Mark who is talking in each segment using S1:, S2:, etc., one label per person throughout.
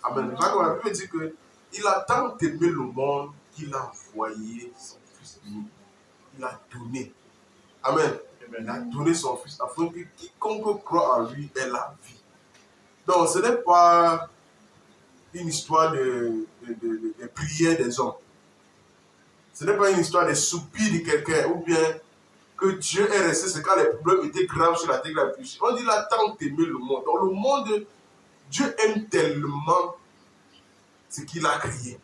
S1: Amen. La Bible dit qu'il a tant aimé le monde qu'il a envoyé son Fils unique. Il a donné. Amen. Il a donné son Fils afin que quiconque croit en lui ait la vie. Donc, ce n'est pas une histoire de prière des hommes. Ce n'est pas une histoire de soupir de quelqu'un ou bien que Dieu est resté, c'est quand les problèmes étaient graves sur la terre. On dit qu'il a tant aimé le monde. Dans le monde, Dieu aime tellement ce qu'il a créé.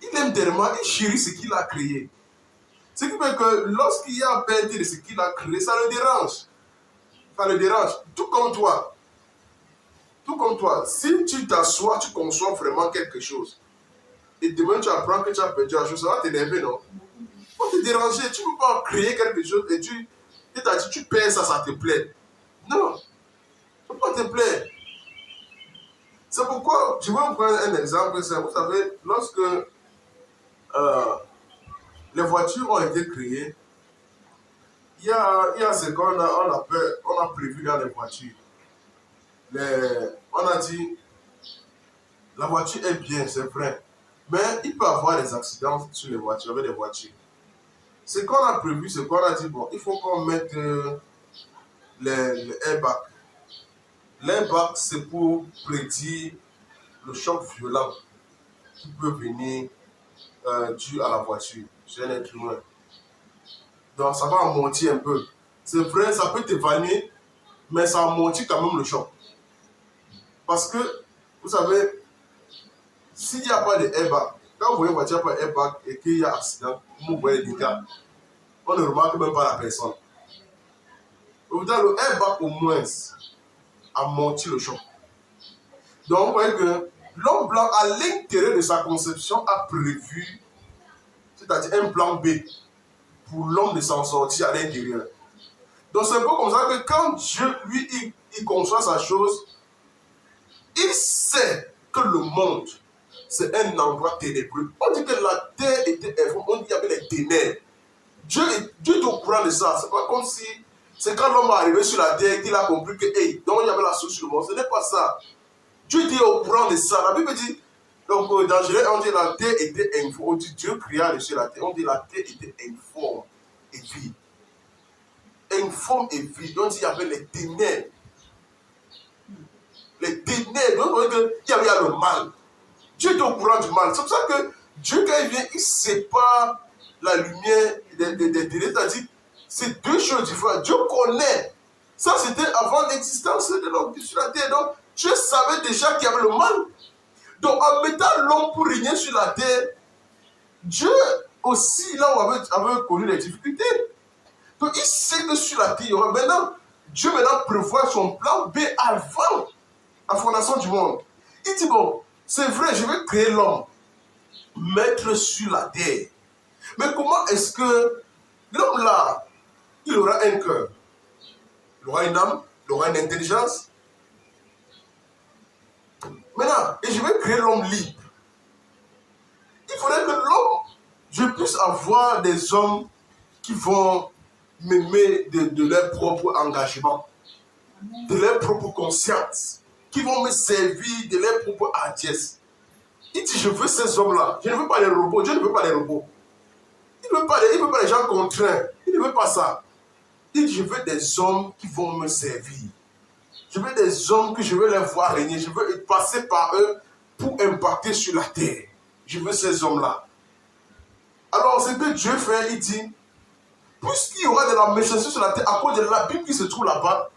S1: Il aime tellement, il chérit ce qu'il a créé. Ce qui fait que lorsqu'il y a perte de ce qu'il a créé, ça le dérange. Ça le dérange. Tout comme toi. Tout comme toi. Si tu t'assois, tu conçois vraiment quelque chose. Et demain tu apprends que tu as perdu la chose, ça va t'énerver, non? Ça va te déranger. Tu ne peux pas créer quelque chose et tu t'as dit, tu perds ça, ça te plaît. Non. Ça ne peut pas te plaire. C'est pourquoi, je vais vous prendre un exemple. Vous savez, lorsque les voitures ont été créées, il y a ce qu'on a prévu dans les voitures. On a dit, la voiture est bien, c'est vrai. Mais il peut y avoir des accidents sur les voitures, avec les voitures. Ce qu'on a prévu, c'est qu'on a dit, bon, il faut qu'on mette les airbags. L'airbag, c'est pour prédire le choc violent qui peut venir dû à la voiture, chez un être humain. Donc, ça va amortir un peu. C'est vrai, ça peut t'évanouir, mais ça amortit quand même le choc. Parce que, vous savez, s'il n'y a pas de airbag, quand vous voyez une voiture pas airbag et qu'il y a accident, vous voyez les dégâts, on ne remarque même pas la personne. Dans le airbag, au moins, amortit le choc. Donc, vous voyez que l'homme blanc, à l'intérieur de sa conception, a prévu, c'est-à-dire un plan B, pour l'homme de s'en sortir à l'intérieur. Donc, c'est un peu comme ça que quand Dieu, lui, il conçoit sa chose, il sait que le monde, c'est un endroit ténébreux. On dit que la terre était informe, on dit qu'il y avait les ténèbres. Dieu est au courant de ça. C'est pas comme si c'est quand l'homme est arrivé sur la terre qu'il a compris que, hey, donc il y avait la source sur le monde. Ce n'est pas ça. Dieu était au courant de ça. La Bible dit, donc dans Genèse, on dit la terre était informe. On dit Dieu créa le ciel et la terre. On dit la terre était informe et vide. Informe et vide. On dit qu'il y avait les ténèbres. Les ténèbres. Donc on dit qu'il y avait le mal. Dieu est au courant du mal. C'est pour ça que Dieu, quand il vient, il sépare la lumière des ténèbres. C'est-à-dire, c'est deux choses différentes. Dieu connaît. Ça, c'était avant l'existence de l'homme sur la terre. Donc, Dieu savait déjà qu'il y avait le mal. Donc, en mettant l'homme pour régner sur la terre, Dieu aussi, là où avait connu les difficultés. Donc, il sait que sur la terre, il y aura maintenant. Dieu maintenant prévoit son plan B avant la fondation du monde. Il dit, bon, c'est vrai, je vais créer l'homme, mettre sur la terre. Mais comment est-ce que l'homme là, il aura un cœur, il aura une âme, il aura une intelligence. Maintenant, et je vais créer l'homme libre. Il faudrait que l'homme, je puisse avoir des hommes qui vont m'aimer de leur propre engagement, de leur propre conscience, qui vont me servir de leur propre hardiesse. Il dit, je veux ces hommes-là. Je ne veux pas les robots. Dieu ne veut pas les robots. Il ne veut pas les gens contraints. Il ne veut pas ça. Il dit, je veux des hommes qui vont me servir. Je veux des hommes que je veux les voir régner. Je veux passer par eux pour impacter sur la terre. Je veux ces hommes-là. Alors, ce que Dieu fait, il dit, puisqu'il y aura de la méchanceté sur la terre à cause de l'abîme qui se trouve là-bas,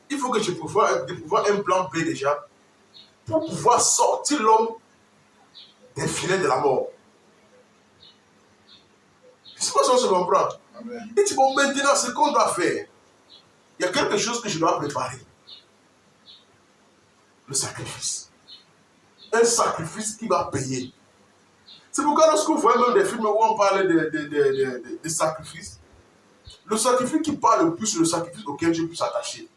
S1: il faut que je prévoie un plan B déjà pour pouvoir sortir l'homme des filets de la mort. Je ne sais pas si on se comprend. Amen. Il dit, bon, maintenant, ce qu'on doit faire, il y a quelque chose que je dois préparer. Le sacrifice. Un sacrifice qui va payer. C'est pourquoi lorsque vous voyez même des films où on parle de sacrifice, le sacrifice qui parle le plus, c'est le sacrifice auquel Dieu peut s'attacher.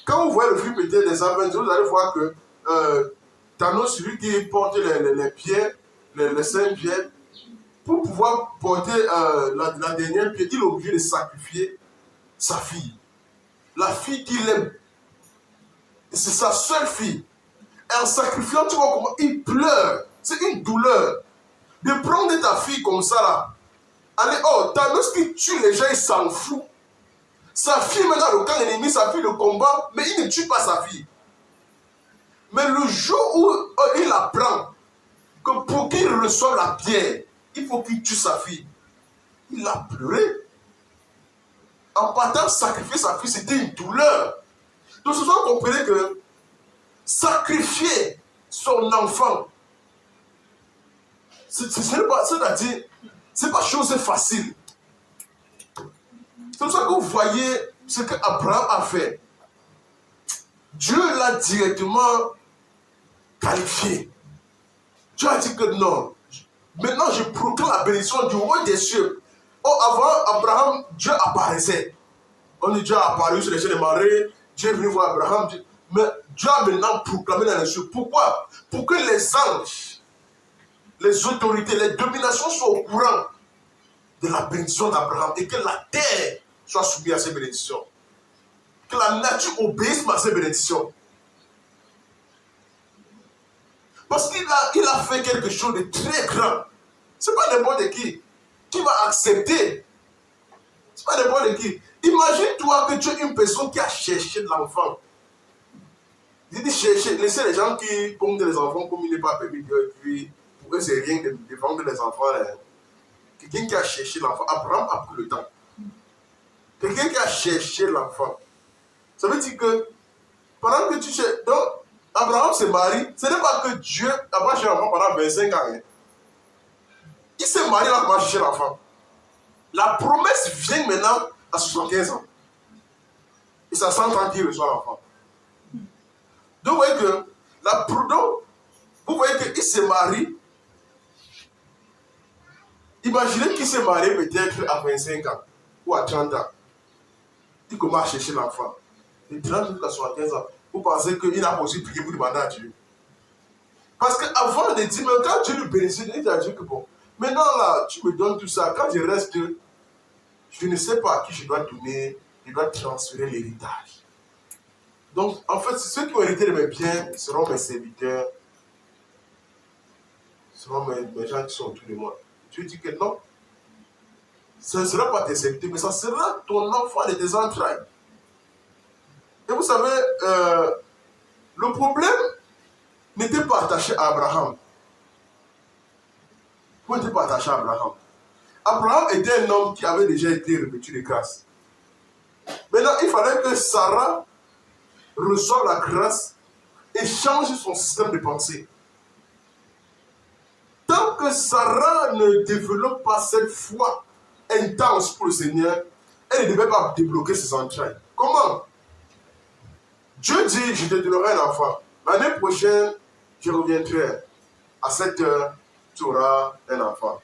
S1: Quand vous voyez le film peut-être des Avengers, vous allez voir que Thanos, celui qui porte les pierres, les 5 pierres, pour pouvoir porter la dernière pierre, il est obligé de sacrifier sa fille. La fille qu'il aime. C'est sa seule fille. Et en sacrifiant, tu vois comment il pleure. C'est une douleur. De prendre ta fille comme ça là. Allez, oh, lorsqu'il tue les gens, il s'en fout. Sa fille met dans le camp ennemi, sa fille le combat, mais il ne tue pas sa fille. Mais le jour où il apprend que pour qu'il reçoive la pierre, il faut qu'il tue sa fille, il a pleuré. En partant sacrifier sa fille, c'était une douleur. Donc, ce soir, vous comprenez que sacrifier son enfant, c'est-à-dire, c'est pas chose facile. C'est pour ça que vous voyez ce qu'Abraham a fait. Dieu l'a directement qualifié. Dieu a dit que non. Maintenant, je proclame la bénédiction du roi des cieux. Oh, avant Abraham, Dieu apparaissait. On dit Dieu a apparu sur les cieux des marées. Dieu est venu voir Abraham. Mais Dieu a maintenant proclamé dans les cieux. Pourquoi? Pour que les anges, les autorités, les dominations soient au courant de la bénédiction d'Abraham et que la terre soit soumise à ces bénédictions. Que la nature obéisse à ces bénédictions. Parce qu'il a fait quelque chose de très grand. Ce n'est pas n'importe qui va accepter. Ce n'est pas n'importe qui. Imagine-toi que tu es une personne qui a cherché de l'enfant. Il dit chercher, laissez les gens qui pondent les enfants comme il n'est pas permis de puis pour eux c'est rien de vendre les enfants. Hein. Quelqu'un qui a cherché l'enfant. Abraham a pris le temps. Quelqu'un qui a cherché l'enfant. Ça veut dire que pendant que tu cherches. Donc, Abraham se marie. Ce n'est pas que Dieu a pas cherché l'enfant pendant 25 ans. Hein. Il s'est marié là pour chercher l'enfant. La promesse vient maintenant à 75 ans. Et ça 100 ans qu'il reçoit l'enfant. Donc, vous voyez qu'il se marie. Imaginez qu'il s'est marié peut-être à 25 ans ou à 30 ans. Il commence à chercher l'enfant. De 30 jusqu'à 75 ans. Vous pensez qu'il n'a pas aussi prié pour demander à Dieu. Parce qu'avant de dire, mais quand Dieu lui bénéficie, il a dit que bon, maintenant là, tu me donnes tout ça. Quand je reste, je ne sais pas à qui je dois donner, je dois transférer l'héritage. Donc, en fait, ceux qui ont hérité de mes biens seront mes serviteurs, seront mes gens qui sont autour de moi. Dieu dit que non, ce ne sera pas tes serviteurs, mais ça sera ton enfant de tes entrailles. Et vous savez, le problème n'était pas attaché à Abraham. Pourquoi n'était pas attaché à Abraham? Abraham était un homme qui avait déjà été revêtu de grâce. Maintenant, il fallait que Sarah reçoive la grâce et change son système de pensée. Tant que Sarah ne développe pas cette foi intense pour le Seigneur, elle ne devait pas débloquer ses entrailles. Comment? Dieu dit, je te donnerai un enfant. L'année prochaine, je reviendrai. À cette heure, tu auras un enfant.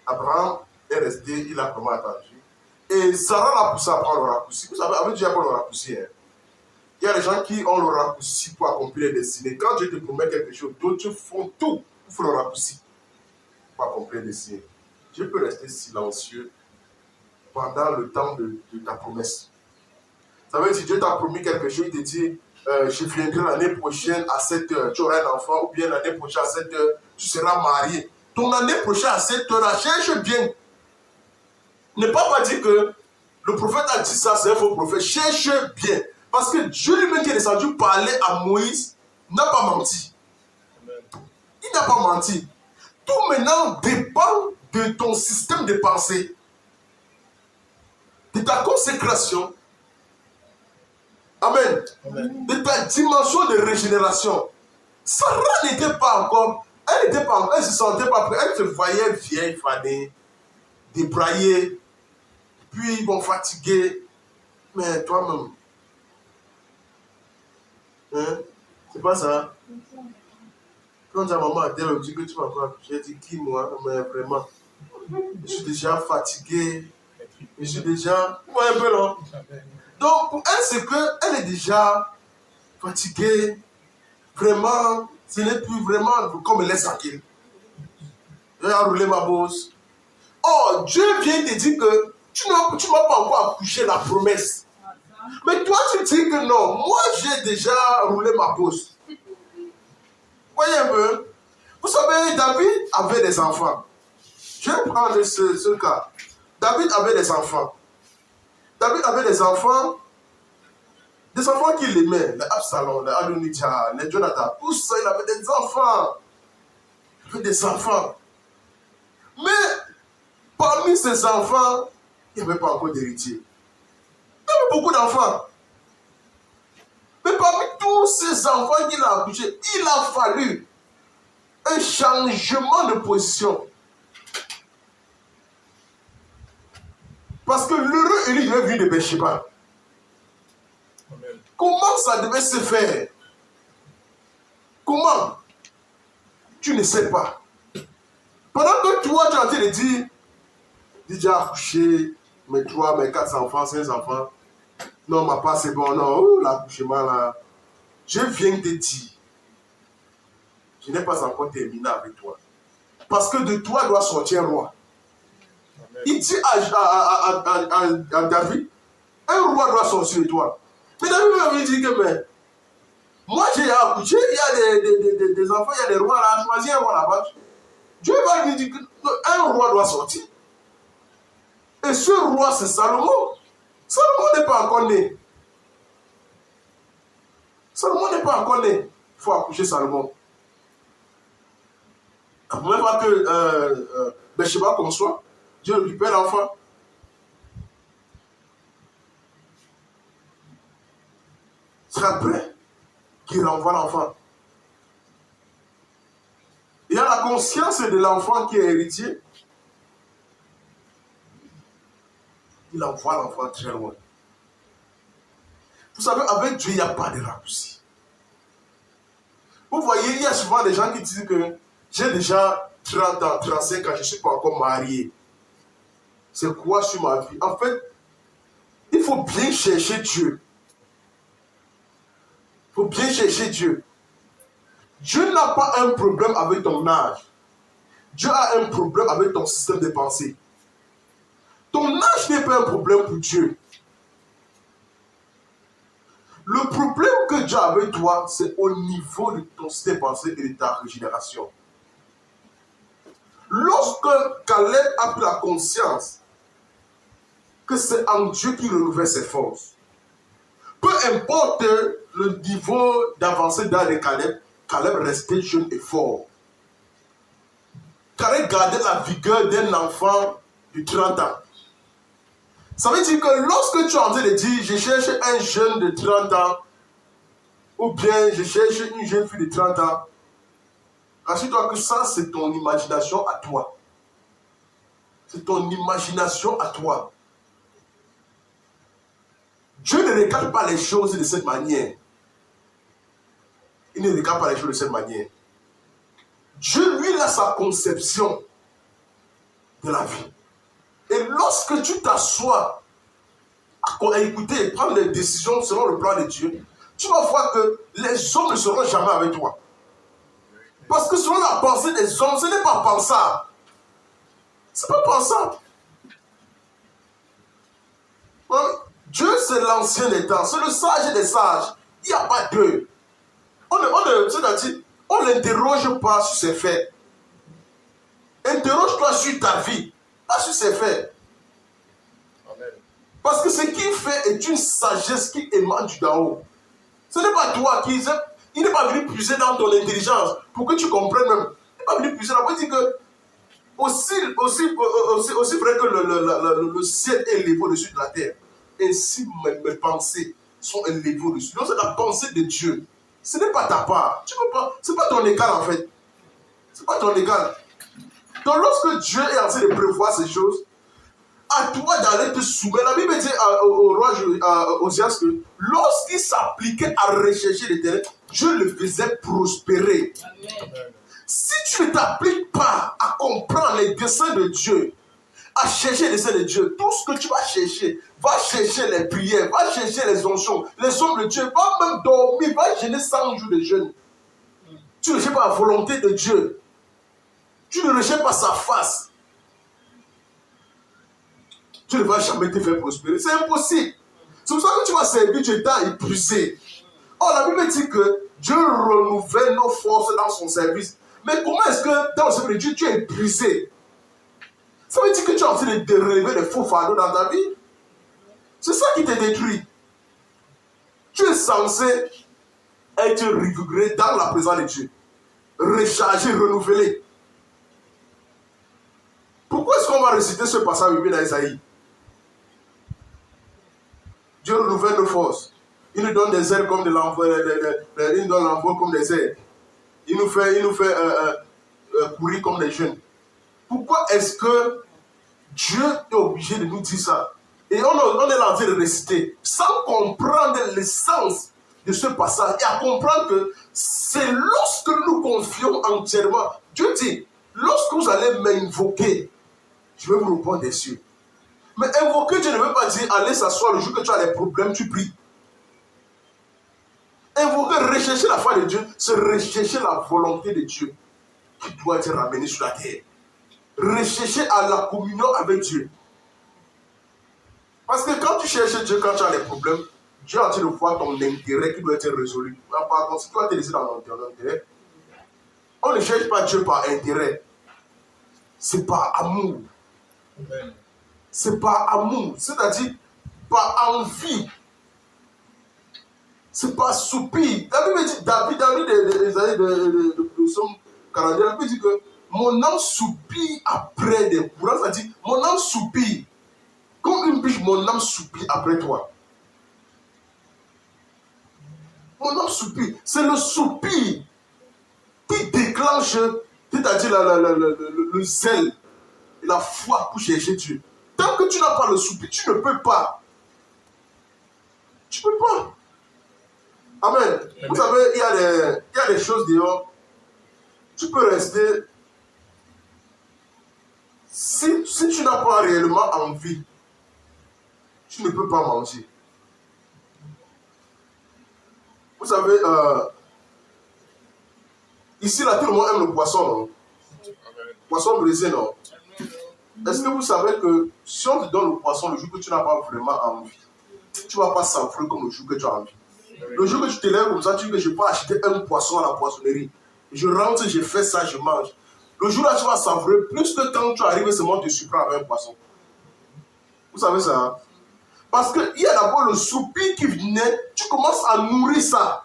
S1: Abraham est resté, il a vraiment attendu. Et Sarah l'a poussé à prendre le raccourci. Vous savez, avec Dieu, il n'y a pas le raccourci. Hein. Il y a des gens qui ont le raccourci pour accomplir les destinées. Quand Dieu te promet quelque chose, d'autres font tout pour faire le raccourci pour accomplir les destinées. Dieu peut rester silencieux pendant le temps de ta promesse. Ça veut dire, si Dieu t'a promis quelque chose, il te dit, je viendrai l'année prochaine à cette heure, tu auras un enfant, ou bien l'année prochaine à cette heure, tu seras marié. Ton année prochaine à cette heure, cherche bien. Ne pas dire que le prophète a dit ça, c'est un faux prophète. Cherche bien. Parce que Dieu lui-même qui est descendu parler à Moïse n'a pas menti. Il n'a pas menti. Tout maintenant dépend de ton système de pensée, de ta consécration. Amen. Amen. De ta dimension de régénération. Sarah n'était pas encore, elle ne se sentait pas prête. Elle se voyait vieille, fanée, débraillée, puis bon, fatiguée. Mais toi-même, hein? C'est pas ça. Quand ta maman a dit que tu vas pas, j'ai dit qui moi, mais vraiment, je suis déjà fatigué, je suis déjà, vous voyez un peu là. Donc pour elle, c'est qu'elle est déjà fatiguée, vraiment, ce n'est plus vraiment comme elle est tranquille. Je vais enrouler ma bosse. Oh, Dieu vient te dire que tu n'as pas encore accouché la promesse. Mais toi, tu dis que non, moi j'ai déjà roulé ma bosse. Voyez un peu. Vous savez, David avait des enfants. Je vais prendre ce cas. David avait des enfants. David avait des enfants qu'il aimait. Les Absalom, les Adonijah, les Jonathan. Tout ça, il avait des enfants. Il avait des enfants. Mais parmi ces enfants, il n'y avait pas encore d'héritier. Il y avait beaucoup d'enfants. Mais parmi tous ces enfants qu'il a accouchés, il a fallu un changement de position. Parce que l'heureux Élie devait venir de Bathsheba. Comment ça devait se faire? Comment? Tu ne sais pas. Pendant que toi, tu es en train de dire, déjà accouché, mes 3, mes 4 enfants, 5 enfants. Non, ma part, c'est bon, non, l'accouchement là. Je viens te dire, je n'ai pas encore terminé avec toi. Parce que de toi doit sortir un roi. Amen. Il dit à David, un roi doit sortir de toi. Mais David lui dit que, mais, moi j'ai accouché, il y a des enfants, il y a des rois là, choisis un roi là-bas. Dieu va lui dire qu'un roi doit sortir. Et ce roi, c'est Salomon. Salomon n'est pas encore né. Salomon n'est pas encore né. Il faut accoucher Salomon. La première fois que Bathsheba conçoit, Dieu récupère l'enfant. C'est après qu'il renvoie l'enfant. Il y a la conscience de l'enfant qui est héritier. Il envoie l'enfant très loin. Vous savez, avec Dieu, il n'y a pas de raccourci. Vous voyez, il y a souvent des gens qui disent que j'ai déjà 30 ans, 35 ans, je ne suis pas encore marié. C'est quoi sur ma vie? En fait, il faut bien chercher Dieu. Il faut bien chercher Dieu. Dieu n'a pas un problème avec ton âge. Dieu a un problème avec ton système de pensée. Ton âge n'est pas un problème pour Dieu. Le problème que Dieu a avec toi, c'est au niveau de ton système de pensée et de ta régénération. Lorsque Caleb a pris la conscience que c'est en Dieu qu'il renouvelle ses forces, peu importe le niveau d'avancée dans les Caleb, Caleb restait jeune et fort. Caleb gardait la vigueur d'un enfant de 30 ans. Ça veut dire que lorsque tu es en train de dire, je cherche un jeune de 30 ans, ou bien je cherche une jeune fille de 30 ans, rassure-toi que ça, c'est ton imagination à toi. C'est ton imagination à toi. Dieu ne regarde pas les choses de cette manière. Il ne regarde pas les choses de cette manière. Dieu, lui, il a sa conception de la vie. Et lorsque tu t'assois à écouter et prendre des décisions selon le plan de Dieu, tu vas voir que les hommes ne seront jamais avec toi. Parce que selon la pensée des hommes, ce n'est pas pensable. Ce n'est pas pensable. Dieu, c'est l'ancien des temps. C'est le sage des sages. Il n'y a pas d'eux. On ne l'interroge pas sur ses faits. Interroge-toi sur ta vie, pas sur ses faits. Amen. Parce que ce qu'il fait est une sagesse qui émane du d'en haut. Ce n'est pas toi qui... Il n'est pas venu puiser dans ton intelligence pour que tu comprennes même. Il n'est pas venu puiser. On peut dire que aussi vrai que le ciel est élevé au-dessus de la terre, ainsi mes pensées sont élevées au-dessus. Donc c'est la pensée de Dieu. Ce n'est pas ta part. Tu peux pas. Ce n'est pas ton égal en fait. Ce n'est pas ton égal. Donc lorsque Dieu est en train de prévoir ces choses, à toi d'aller te soumettre. La Bible dit au roi Osias que lorsqu'il s'appliquait à rechercher l'Éternel, Dieu le faisait prospérer. Amen. Si tu ne t'appliques pas à comprendre les desseins de Dieu, à chercher les desseins de Dieu, tout ce que tu vas chercher les prières, va chercher les onctions, les hommes de Dieu, va même dormir, va jeûner 100 jours de jeûne. Tu ne recherches pas la volonté de Dieu. Tu ne recherches pas sa face. Tu ne vas jamais te faire prospérer. C'est impossible. C'est pour ça que tu vas servir, tu es épuisé. Oh, la Bible dit que Dieu renouvelle nos forces dans son service. Mais comment est-ce que dans le service de Dieu, tu es brisé? Ça veut dire que tu es en train de relever des faux fardeaux dans ta vie. C'est ça qui te détruit. Tu es censé être revigoré dans la présence de Dieu. Rechargé, renouvelé. Pourquoi est-ce qu'on va réciter ce passage biblique dans Isaïe? Dieu renouvelle nos forces. Il nous donne des ailes comme de l'envol, il nous donne l'envol comme des ailes. Il nous fait courir comme des jeunes. Pourquoi est-ce que Dieu est obligé de nous dire ça? Et on est là en train de réciter sans comprendre l'essence de ce passage et à comprendre que c'est lorsque nous confions entièrement. Dieu dit, lorsque vous allez m'invoquer, je vais vous répondre des cieux. Mais invoquer, Dieu ne veut pas dire aller s'asseoir le jour que tu as des problèmes, tu pries. Invoquer, rechercher la foi de Dieu, c'est rechercher la volonté de Dieu qui doit être ramenée sur la terre. Rechercher à la communion avec Dieu. Parce que quand tu cherches Dieu, quand tu as des problèmes, Dieu est en train de voir ton intérêt qui doit être résolu. Par contre, si tu vas te laisser dans ton intérêt, on ne cherche pas Dieu par intérêt. C'est par amour. C'est par amour. C'est-à-dire par envie. C'est par soupir. La Bible dit, David, dans les années de Psaume 42, la Bible dit que mon âme soupire après des courants. C'est-à-dire, mon âme soupire. Comme une biche, mon âme soupire après toi. Mon âme soupire. C'est le soupir qui déclenche, c'est-à-dire le zèle et la foi pour chercher Dieu. Tant que tu n'as pas le soupir, tu ne peux pas. Tu ne peux pas. Amen. Vous savez, il y a des choses dehors. Tu peux rester. Si tu n'as pas réellement envie, tu ne peux pas manger. Vous savez, ici, là, tout le monde aime le poisson, non? Poisson brisé, non? Est-ce que vous savez que si on te donne le poisson le jour que tu n'as pas vraiment envie, tu ne vas pas savourer comme le jour que tu as envie? Le jour que tu te lèves comme ça, tu dis que je peux acheter un poisson à la poissonnerie. Je rentre, je fais ça, je mange. Le jour là, tu vas savourer plus que quand tu arrives seulement te surprendre avec un poisson. Vous savez ça, hein? Parce qu'il y a d'abord le soupir qui venait, tu commences à nourrir ça.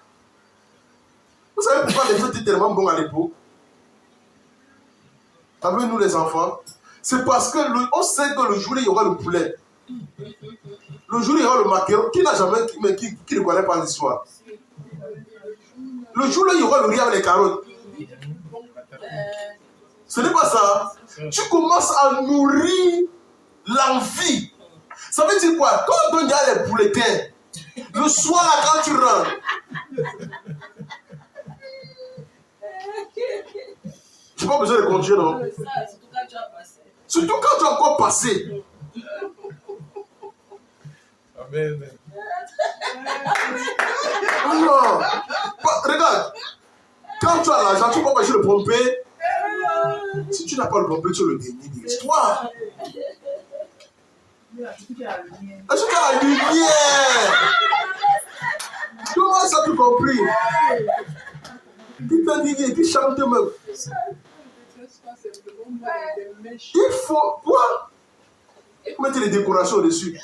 S1: Vous savez pourquoi les gens étaient tellement bons à l'époque? Avec nous les enfants, c'est parce que on sait que le jour il y aura le poulet. Le jour il y aura le maquereau. Qui n'a jamais, qui ne connaît pas l'histoire? Le jour là il y aura le riz avec les carottes. Ce n'est pas ça. Tu commences à nourrir l'envie. Ça veut dire quoi? Quand on donne les pouletins, le soir là quand tu rentres, tu n'as pas besoin de conduire, non? Surtout quand tu as encore passé.
S2: Amen.
S1: Non. Regarde. Quand tu as l'argent, tu ne peux pas le pomper. Si tu n'as pas le pomper, tu es le dernier de l'histoire. Est-ce que tu as la lumière? Comment ça tu compris? Qui t'a dit, qui chante même? Il faut quoi? Mettre les décorations dessus.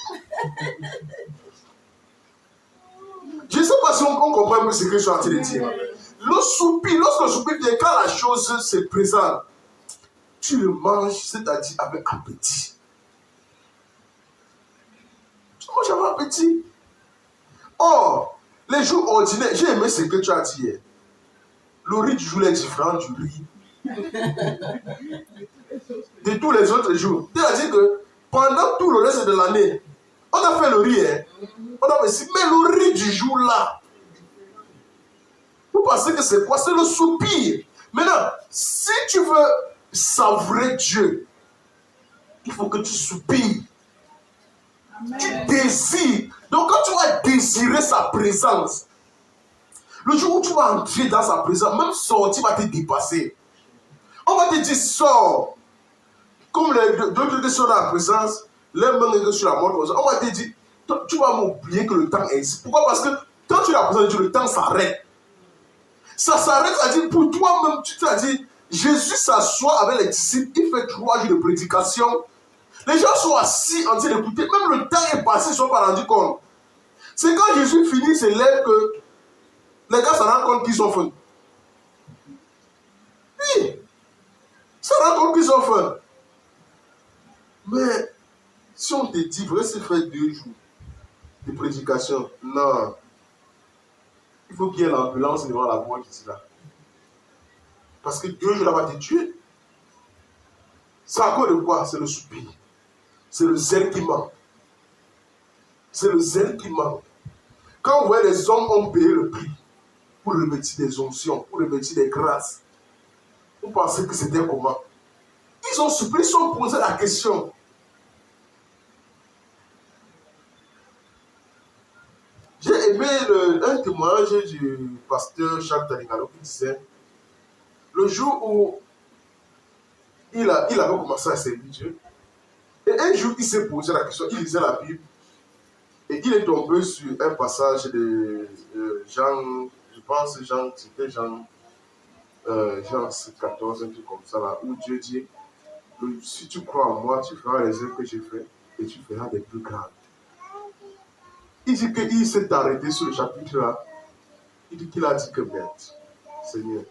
S1: Je ne sais pas si on comprend un peu ce que je suis en train de dire. Le soupir, lorsque le soupir vient, quand la chose se présente, tu le manges, c'est-à-dire avec appétit. Tu manges avec appétit. Or, les jours ordinaires, j'ai aimé ce que tu as dit hier. Le riz du jour est différent du riz de tous les autres jours. C'est-à-dire que pendant tout le reste de l'année, on a fait le riz, hein? On a fait, mais le riz du jour là, vous pensez que c'est quoi? C'est le soupir. Maintenant, si tu veux savourer Dieu, il faut que tu soupires. Amen. Tu désires. Donc quand tu vas désirer sa présence, le jour où tu vas entrer dans sa présence, même sortir va te dépasser. On va te dire sors. Comme les deux qui sont dans la présence, les mains sur la mort, on va te dire tu vas m'oublier que le temps est ici. Pourquoi? Parce que Quand tu es la présence de Dieu, le temps s'arrête. Ça s'arrête, c'est-à-dire pour toi-même, tu t'as dit, Jésus s'assoit avec les disciples, il fait 3 jours de prédication. Les gens sont assis en train d'écouter, même le temps est passé, ils ne sont pas rendus compte. C'est quand Jésus finit ses lèvres que les gars se rendent compte qu'ils ont faim. Oui, se rendent compte qu'ils ont faim. Mais si on te dit, vrai, c'est faire 2 jours de prédication, non. Il faut qu'il y ait l'ambulance devant la voie qui est là. Parce que 2 jours là va te tuer. C'est à cause de quoi? C'est le soupir. C'est le zèle qui manque. C'est le zèle qui manque. Quand vous voyez les hommes ont payé le prix pour revêtir des onctions, pour revêtir des grâces, vous pensez que c'était comment? Ils ont soupiré, ils se sont posé la question. J'ai aimé un témoignage du pasteur Charles Tanigalo qui disait le jour où il avait commencé à servir Dieu, et un jour il s'est posé la question, il lisait la Bible, et il est tombé sur un passage de Jean, je pense Jean, c'était Jean 14, un truc comme ça là, où Dieu dit, si tu crois en moi, tu feras les œuvres que j'ai fait, et tu feras des plus grandes. Il dit qu'il s'est arrêté sur le chapitre là. Il dit qu'il a dit que merde, Seigneur.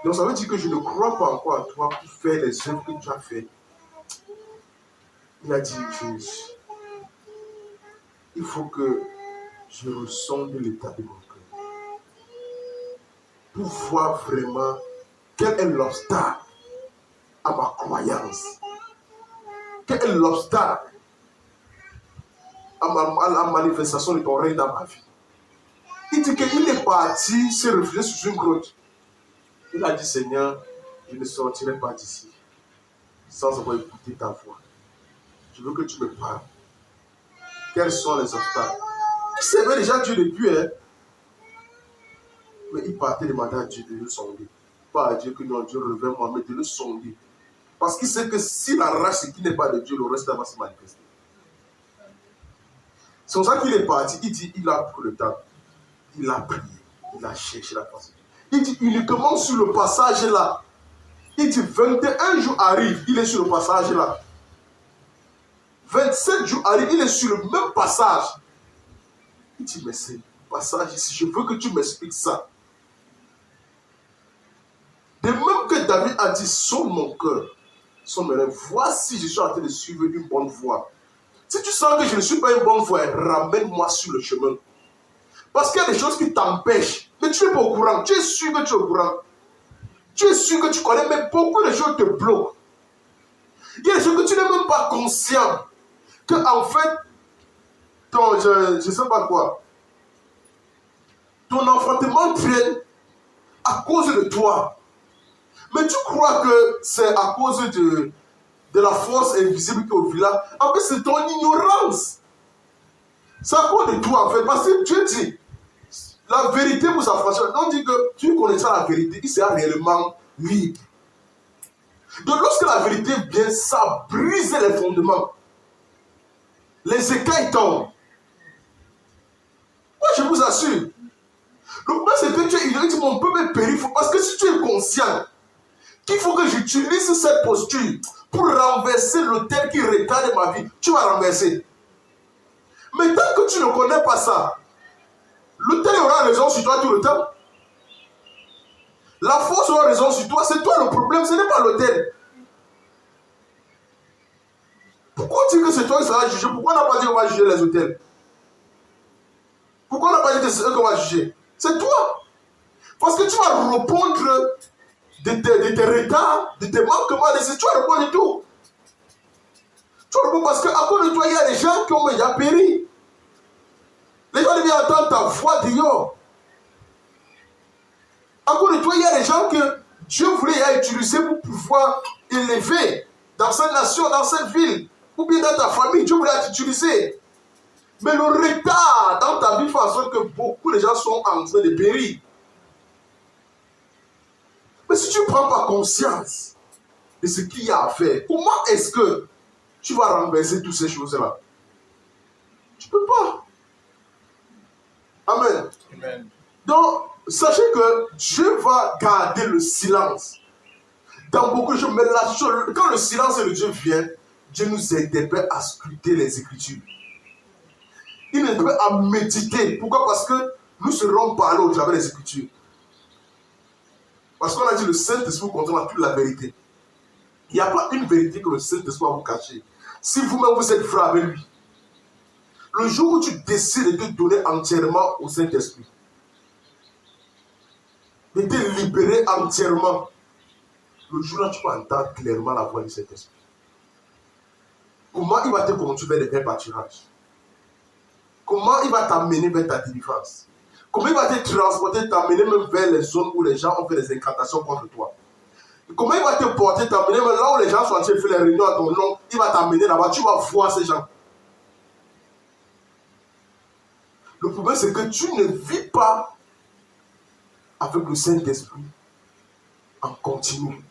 S1: Donc ça veut dire que je ne crois pas encore à toi pour faire les œuvres que tu as fait. Il a dit, Jésus, il faut que je ressente l'état de mon cœur. Pour voir vraiment quel est l'obstacle à ma croyance. Quel est l'obstacle à la manifestation de ton règne dans ma vie. Il dit qu'il est parti se réfugier sous une grotte. Il a dit, Seigneur, je ne sortirai pas d'ici sans avoir écouté ta voix. Je veux que tu me parles. Quels sont les obstacles? Il savait déjà Dieu depuis, hein? Mais il partait demander à Dieu de le sonder. Pas à Dieu que non, Dieu revient moi, mais de le sonder. Parce qu'il sait que s'il arrache ce qui n'est pas de Dieu, le reste va se manifester. C'est pour ça qu'il est parti. Il dit, il a pris le temps. Il a prié. Il a cherché la face de Dieu. Il dit uniquement sur le passage là. Il dit 21 jours arrivent, il est sur le passage là. 27 jours arrivent, il est sur le même passage. Il dit, mais c'est le passage ici, je veux que tu m'expliques ça. De même que David a dit, sonne mon cœur, sonne mes lèvres, voici je suis en train de suivre une bonne voie. Si tu sens que je ne suis pas une bonne voie, ramène-moi sur le chemin. Parce qu'il y a des choses qui t'empêchent. Mais tu n'es pas au courant. Tu es sûr que tu es au courant. Tu es sûr que tu connais, mais beaucoup de choses te bloquent. Il y a des choses que tu n'es même pas conscient. Que en fait, je ne sais pas quoi, ton enfantement traîne à cause de toi. Mais tu crois que c'est à cause de la force invisible qui est au village. En fait, c'est ton ignorance. C'est à cause de toi, en fait. Parce que Dieu dit, la vérité vous affranchit. On dit que tu connaîtras la vérité, il sera réellement libre. Donc lorsque la vérité vient, ça brise les fondements. Les écailles tombent. Moi, je vous assure. Le problème, c'est que tu es ignorant, mon peuple périt. Parce que si tu es conscient qu'il faut que j'utilise cette posture pour renverser l'autel qui retarde ma vie, tu vas renverser. Mais tant que tu ne connais pas ça, l'autel aura raison sur toi tout le temps. La force aura raison sur toi. C'est toi le problème, ce n'est pas l'autel. Pourquoi dire que c'est toi qui sera jugé? Pourquoi on n'a pas dit qu'on va juger les autels? Pourquoi on n'a pas dit que c'est eux qu'on va juger? C'est toi. Parce que tu vas répondre de tes retards, de tes manquements, tu vas répondre de tout. Tu vas répondre parce qu'à cause de toi, il y a des gens qui ont déjà péri. Les gens devaient entendre ta voix dehors. À cause de toi, il y a des gens que Dieu voulait utiliser pour pouvoir élever dans cette nation, dans cette ville, ou bien dans ta famille. Dieu voulait t'utiliser. Mais le retard dans ta vie fait en sorte que beaucoup de gens sont en train de périr. Mais si tu ne prends pas conscience de ce qu'il y a à faire, comment est-ce que tu vas renverser toutes ces choses-là? Tu ne peux pas. Amen.
S2: Amen.
S1: Donc, sachez que Dieu va garder le silence dans beaucoup de choses. Mais quand le silence et le Dieu vient, Dieu nous interpelle à scruter les Écritures. Il nous interpelle à méditer. Pourquoi? Parce que nous serons parlés au travers des Écritures. Parce qu'on a dit le Saint-Esprit contrôle toute la vérité. Il n'y a pas une vérité que le Saint-Esprit va vous cacher. Si vous-même vous êtes vrai avec lui, le jour où tu décides de te donner entièrement au Saint-Esprit, de te libérer entièrement, le jour-là, tu vas entendre clairement la voix du Saint-Esprit. Comment il va te conduire vers les vrais pâturages? Comment il va t'amener vers ta délivrance? Comment il va te transporter, t'amener même vers les zones où les gens ont fait des incantations contre toi? Comment il va te porter, t'amener même là où les gens sont en train de faire les réunions à ton nom, il va t'amener là-bas, tu vas voir ces gens. Le problème, c'est que tu ne vis pas avec le Saint-Esprit en continu.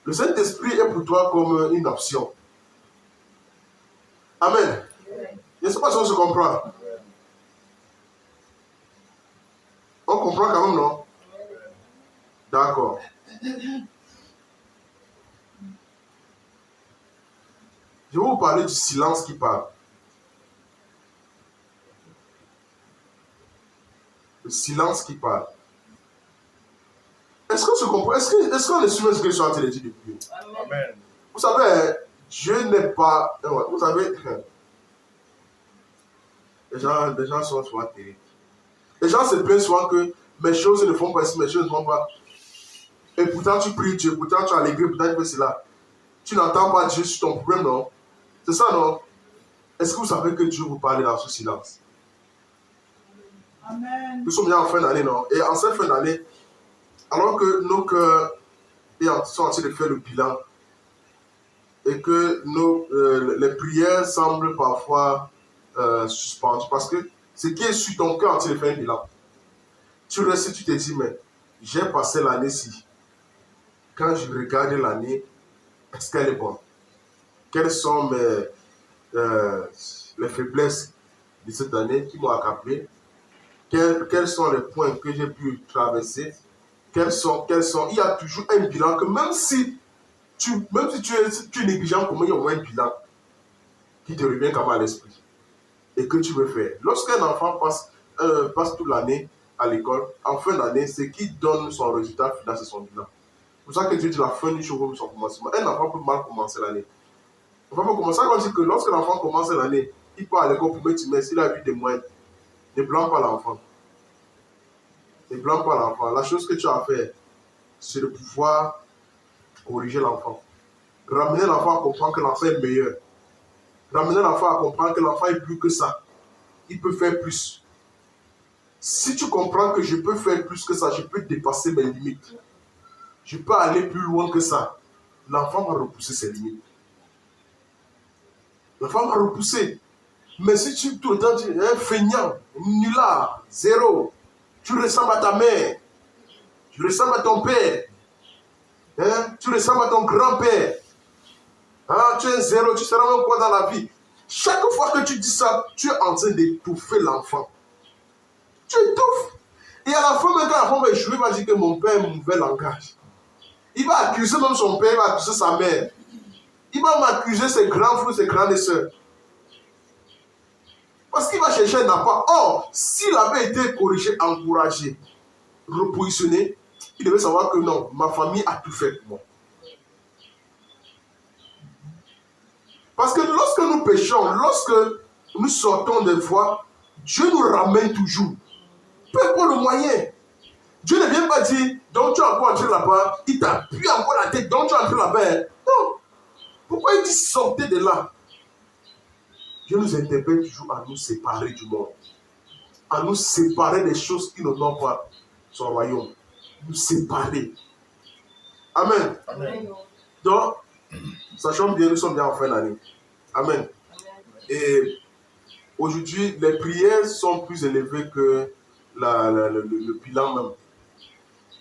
S1: Le Saint-Esprit est pour toi comme une option. Amen. Je ne sais pas si on se comprend. On comprend quand même, non? D'accord. Je vais vous parler du silence qui parle. Le silence qui parle. Est-ce qu'on se comprend? Est-ce qu'on est sûr ce que je suis en train de dire depuis?
S2: Amen.
S1: Vous savez, Dieu n'est pas... Vous savez, les gens sont souvent terribles. Les gens se plaignent souvent que mes choses ne font pas ici, mes choses ne font pas. Et pourtant tu pries Dieu, pourtant tu as l'église, pourtant tu fais cela. Tu n'entends pas Dieu sur ton problème, non? C'est ça, non? Est-ce que vous savez que Dieu vous parle dans ce silence?
S3: Amen.
S1: Nous sommes bien en fin d'année, non? Et en cette fin d'année, alors que nos cœurs sont en train de faire le bilan et que les prières semblent parfois suspendues, parce que ce qui est sur ton cœur en train de faire un bilan, tu restes, tu te dis, mais j'ai passé l'année-ci. Quand je regarde l'année, est-ce qu'elle est bonne? Quelles sont les faiblesses de cette année qui m'ont accablé? Quels sont les points que j'ai pu traverser? Quels sont? Il y a toujours un bilan que même si tu es négligent, comment il y a un bilan qui te revient comme à l'esprit et que tu veux faire. Lorsqu'un enfant passe toute l'année à l'école, en fin d'année, ce qui donne son résultat final, c'est son bilan. C'est pour ça que Dieu dit la fin du jour comme son commencement. Un enfant peut mal commencer l'année. L'enfant peut commencer. On dit que lorsque l'enfant commence l'année, il part à l'école pour mettre s'il a vu des moyens. Ne blâme pas l'enfant. Ne blâme pas l'enfant. La chose que tu as à faire, c'est de pouvoir corriger l'enfant. Ramener l'enfant à comprendre que l'enfant est meilleur. Ramener l'enfant à comprendre que l'enfant est plus que ça. Il peut faire plus. Si tu comprends que je peux faire plus que ça, je peux dépasser mes limites. Je peux aller plus loin que ça. L'enfant va repousser ses limites. L'enfant va repousser. Mais si tu tout le temps dis, feignant, nulard, zéro, tu ressembles à ta mère, tu ressembles à ton père, tu ressembles à ton grand-père, tu es zéro, tu seras même quoi dans la vie. Chaque fois que tu dis ça, tu es en train d'étouffer l'enfant. Tu étouffes. Et à la fin, même quand l'enfant va échouer, il va dire que mon père a un mauvais langage. Il va accuser même son père, il va accuser sa mère. Il va m'accuser ses grands frères, ses grandes sœurs. Parce qu'il va chercher un appât. Or, s'il avait été corrigé, encouragé, repositionné, il devait savoir que non, ma famille a tout fait pour moi. Parce que lorsque nous péchons, lorsque nous sortons des voies, Dieu nous ramène toujours. Peu importe le moyen. Dieu ne vient pas dire, donc tu es encore entré là-bas, il t'appuie encore la tête, donc tu es entré là-bas. Non. Pourquoi il dit sortez de là? Dieu nous interpelle toujours à nous séparer du monde. À nous séparer des choses qui n'ont pas son royaume. Nous séparer. Amen.
S2: Amen.
S1: Donc, sachons bien, nous sommes bien en fin d'année. Amen. Et aujourd'hui, les prières sont plus élevées que le bilan même.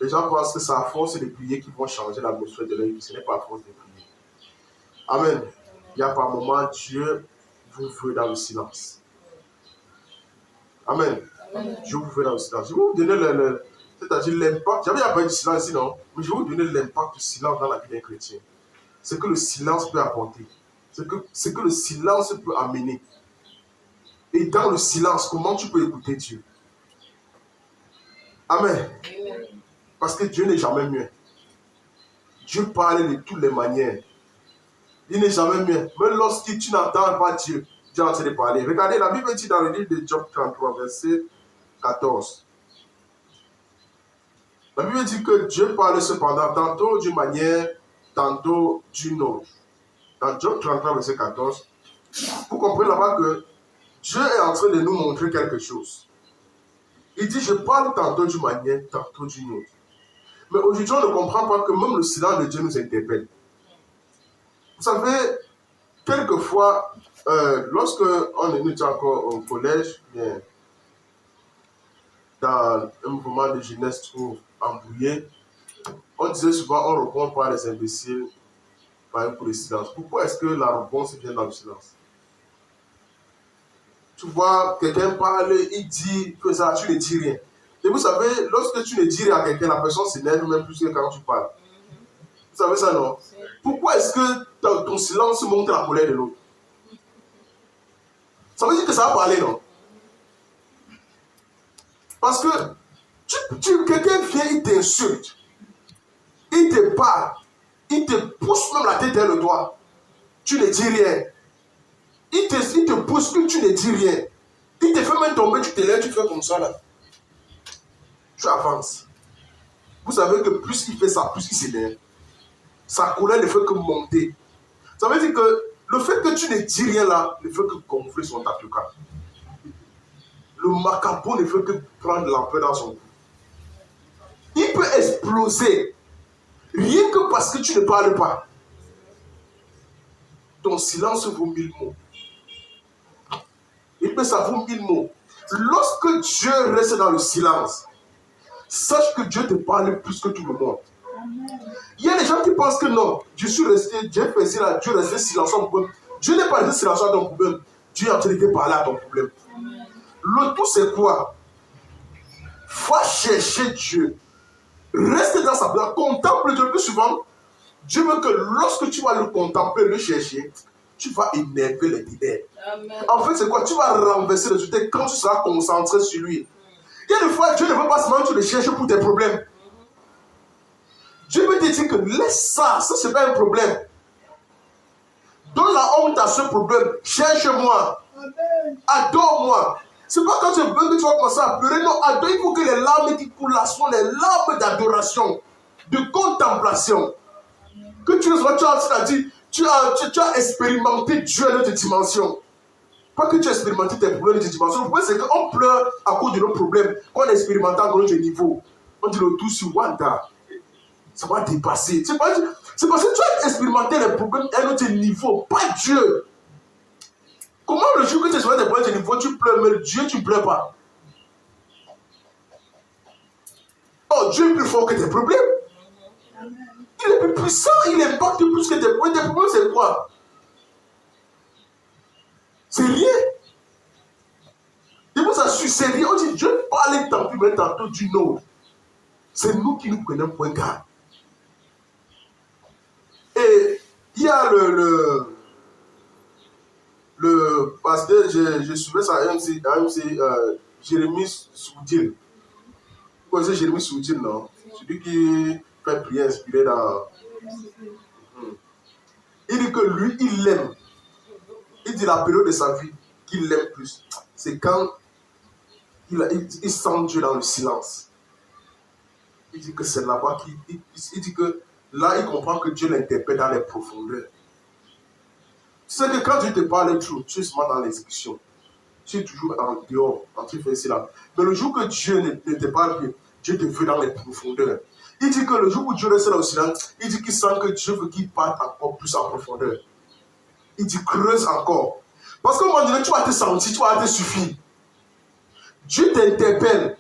S1: Les gens pensent que c'est à force de prier qu'ils vont changer l'atmosphère de leur vie. Ce n'est pas à force de prier. Amen. Il y a par moments, Dieu vous veut dans le silence. Amen. Dieu vous fait dans le silence. Je vais vous donner c'est-à-dire l'impact. J'avais appelé du silence ici, non? Mais je vais vous donner l'impact du silence dans la vie d'un chrétien. Ce que le silence peut apporter. Ce que le silence peut amener. Et dans le silence, comment tu peux écouter Dieu? Amen. Parce que Dieu n'est jamais mieux. Dieu parle de toutes les manières. Il n'est jamais mieux. Même lorsque tu n'entends pas Dieu, Dieu est en train de parler. Regardez, la Bible dit dans le livre de Job 33, verset 14. La Bible dit que Dieu parle cependant tantôt d'une manière, tantôt d'une autre. Dans Job 33, verset 14, vous comprenez là-bas que Dieu est en train de nous montrer quelque chose. Il dit, je parle tantôt d'une manière, tantôt d'une autre. Mais aujourd'hui, on ne comprend pas que même le silence de Dieu nous interpelle. Vous savez, quelquefois, lorsque on était encore au collège, bien, dans un mouvement de jeunesse trop embrouillé, on disait souvent, on répond par les imbéciles, par un coup de silence. Pourquoi est-ce que la réponse vient dans le silence? Tu vois, quelqu'un parle, il dit que ça, tu ne dis rien. Et vous savez, lorsque tu ne dis rien à quelqu'un, la personne s'énerve même plus que quand tu parles. Vous savez ça, non? Pourquoi est-ce que ton silence montre la colère de l'autre? Ça veut dire que ça va parler, non? Parce que quelqu'un vient, il t'insulte, il te parle, il te pousse même la tête vers le doigt. Tu ne dis rien. Il te pousse, tu ne dis rien. Il te fait même tomber, tu te lèves, tu fais comme ça là. Tu avances. Vous savez que plus il fait ça, plus il s'énerve. Sa colère ne fait que monter. Ça veut dire que le fait que tu ne dis rien là, ne fait que gonfler son tatuka. Le macabre ne fait que prendre l'ampleur dans son cou. Il peut exploser. Rien que parce que tu ne parles pas. Ton silence vaut 1000 mots. Et puis ça vaut 1000 mots. Lorsque Dieu reste dans le silence, sache que Dieu te parle plus que tout le monde. Il y a des gens qui pensent que non, Dieu resté silencieux. Dieu n'est pas resté silencieux à ton problème. Dieu est en train de te parler à ton problème. Le tout c'est quoi? Va chercher Dieu. Reste dans sa place. Contemple Dieu le plus souvent. Dieu veut que lorsque tu vas le contempler, le chercher, tu vas énerver les ténèbres. En fait, c'est quoi? Tu vas renverser le résultat quand tu seras concentré sur lui. Il y a des fois, Dieu ne veut pas seulement que tu le cherches pour tes problèmes. Dieu veut te dire que laisse ça, c'est pas un problème. Donne la honte à ce problème. Cherche-moi. Adore-moi. C'est pas quand tu veux que tu vas commencer à pleurer. Non, adore. Il faut que les larmes qui coulent là soient les larmes d'adoration, de contemplation. Que tu le sois, tu as expérimenté Dieu à notre dimension. Pas que tu as expérimenté tes problèmes de notre dimension. Le problème, c'est qu'on pleure à cause de nos problèmes. Qu'on a expérimenté à notre niveau. On dit le tout sur Wanda. Ça va dépasser. C'est parce que tu as expérimenté les problèmes à notre niveau, pas Dieu. Comment le jour que tu as expérimenté des problèmes à niveau, tu pleures, mais Dieu, tu ne pleures pas? Oh, Dieu est plus fort que tes problèmes. Il est plus puissant, il impacte plus que tes problèmes. Tes problèmes, c'est quoi? C'est rien. Et vous assure, c'est rien. On dit Dieu parle tant plus, mais tantôt d'une autre. C'est nous qui nous prenons point garde. Et il y a le pasteur, je suivais ça à AMC, Jérémie Soudil. Vous connaissez Jérémie Soudil, non? Celui qui fait prière inspirée dans. Il dit que lui, il l'aime. Il dit la période de sa vie qu'il l'aime plus. C'est quand il sent Dieu dans le silence. Il dit que c'est là-bas il dit que là, il comprend que Dieu l'interpelle dans les profondeurs. Tu sais que quand Dieu te parle trop, tu es seulement dans l'exécution. Tu es toujours en dehors, en train de faire cela. Mais le jour que Dieu ne te parle plus, Dieu te veut dans les profondeurs. Il dit que le jour où Dieu reste là au silence, il dit qu'il sent que Dieu veut qu'il parte encore plus en profondeur. Il dit creuse encore. Parce qu'à un moment donné, tu vas te sentir, tu vas te suffire. Dieu t'interpelle.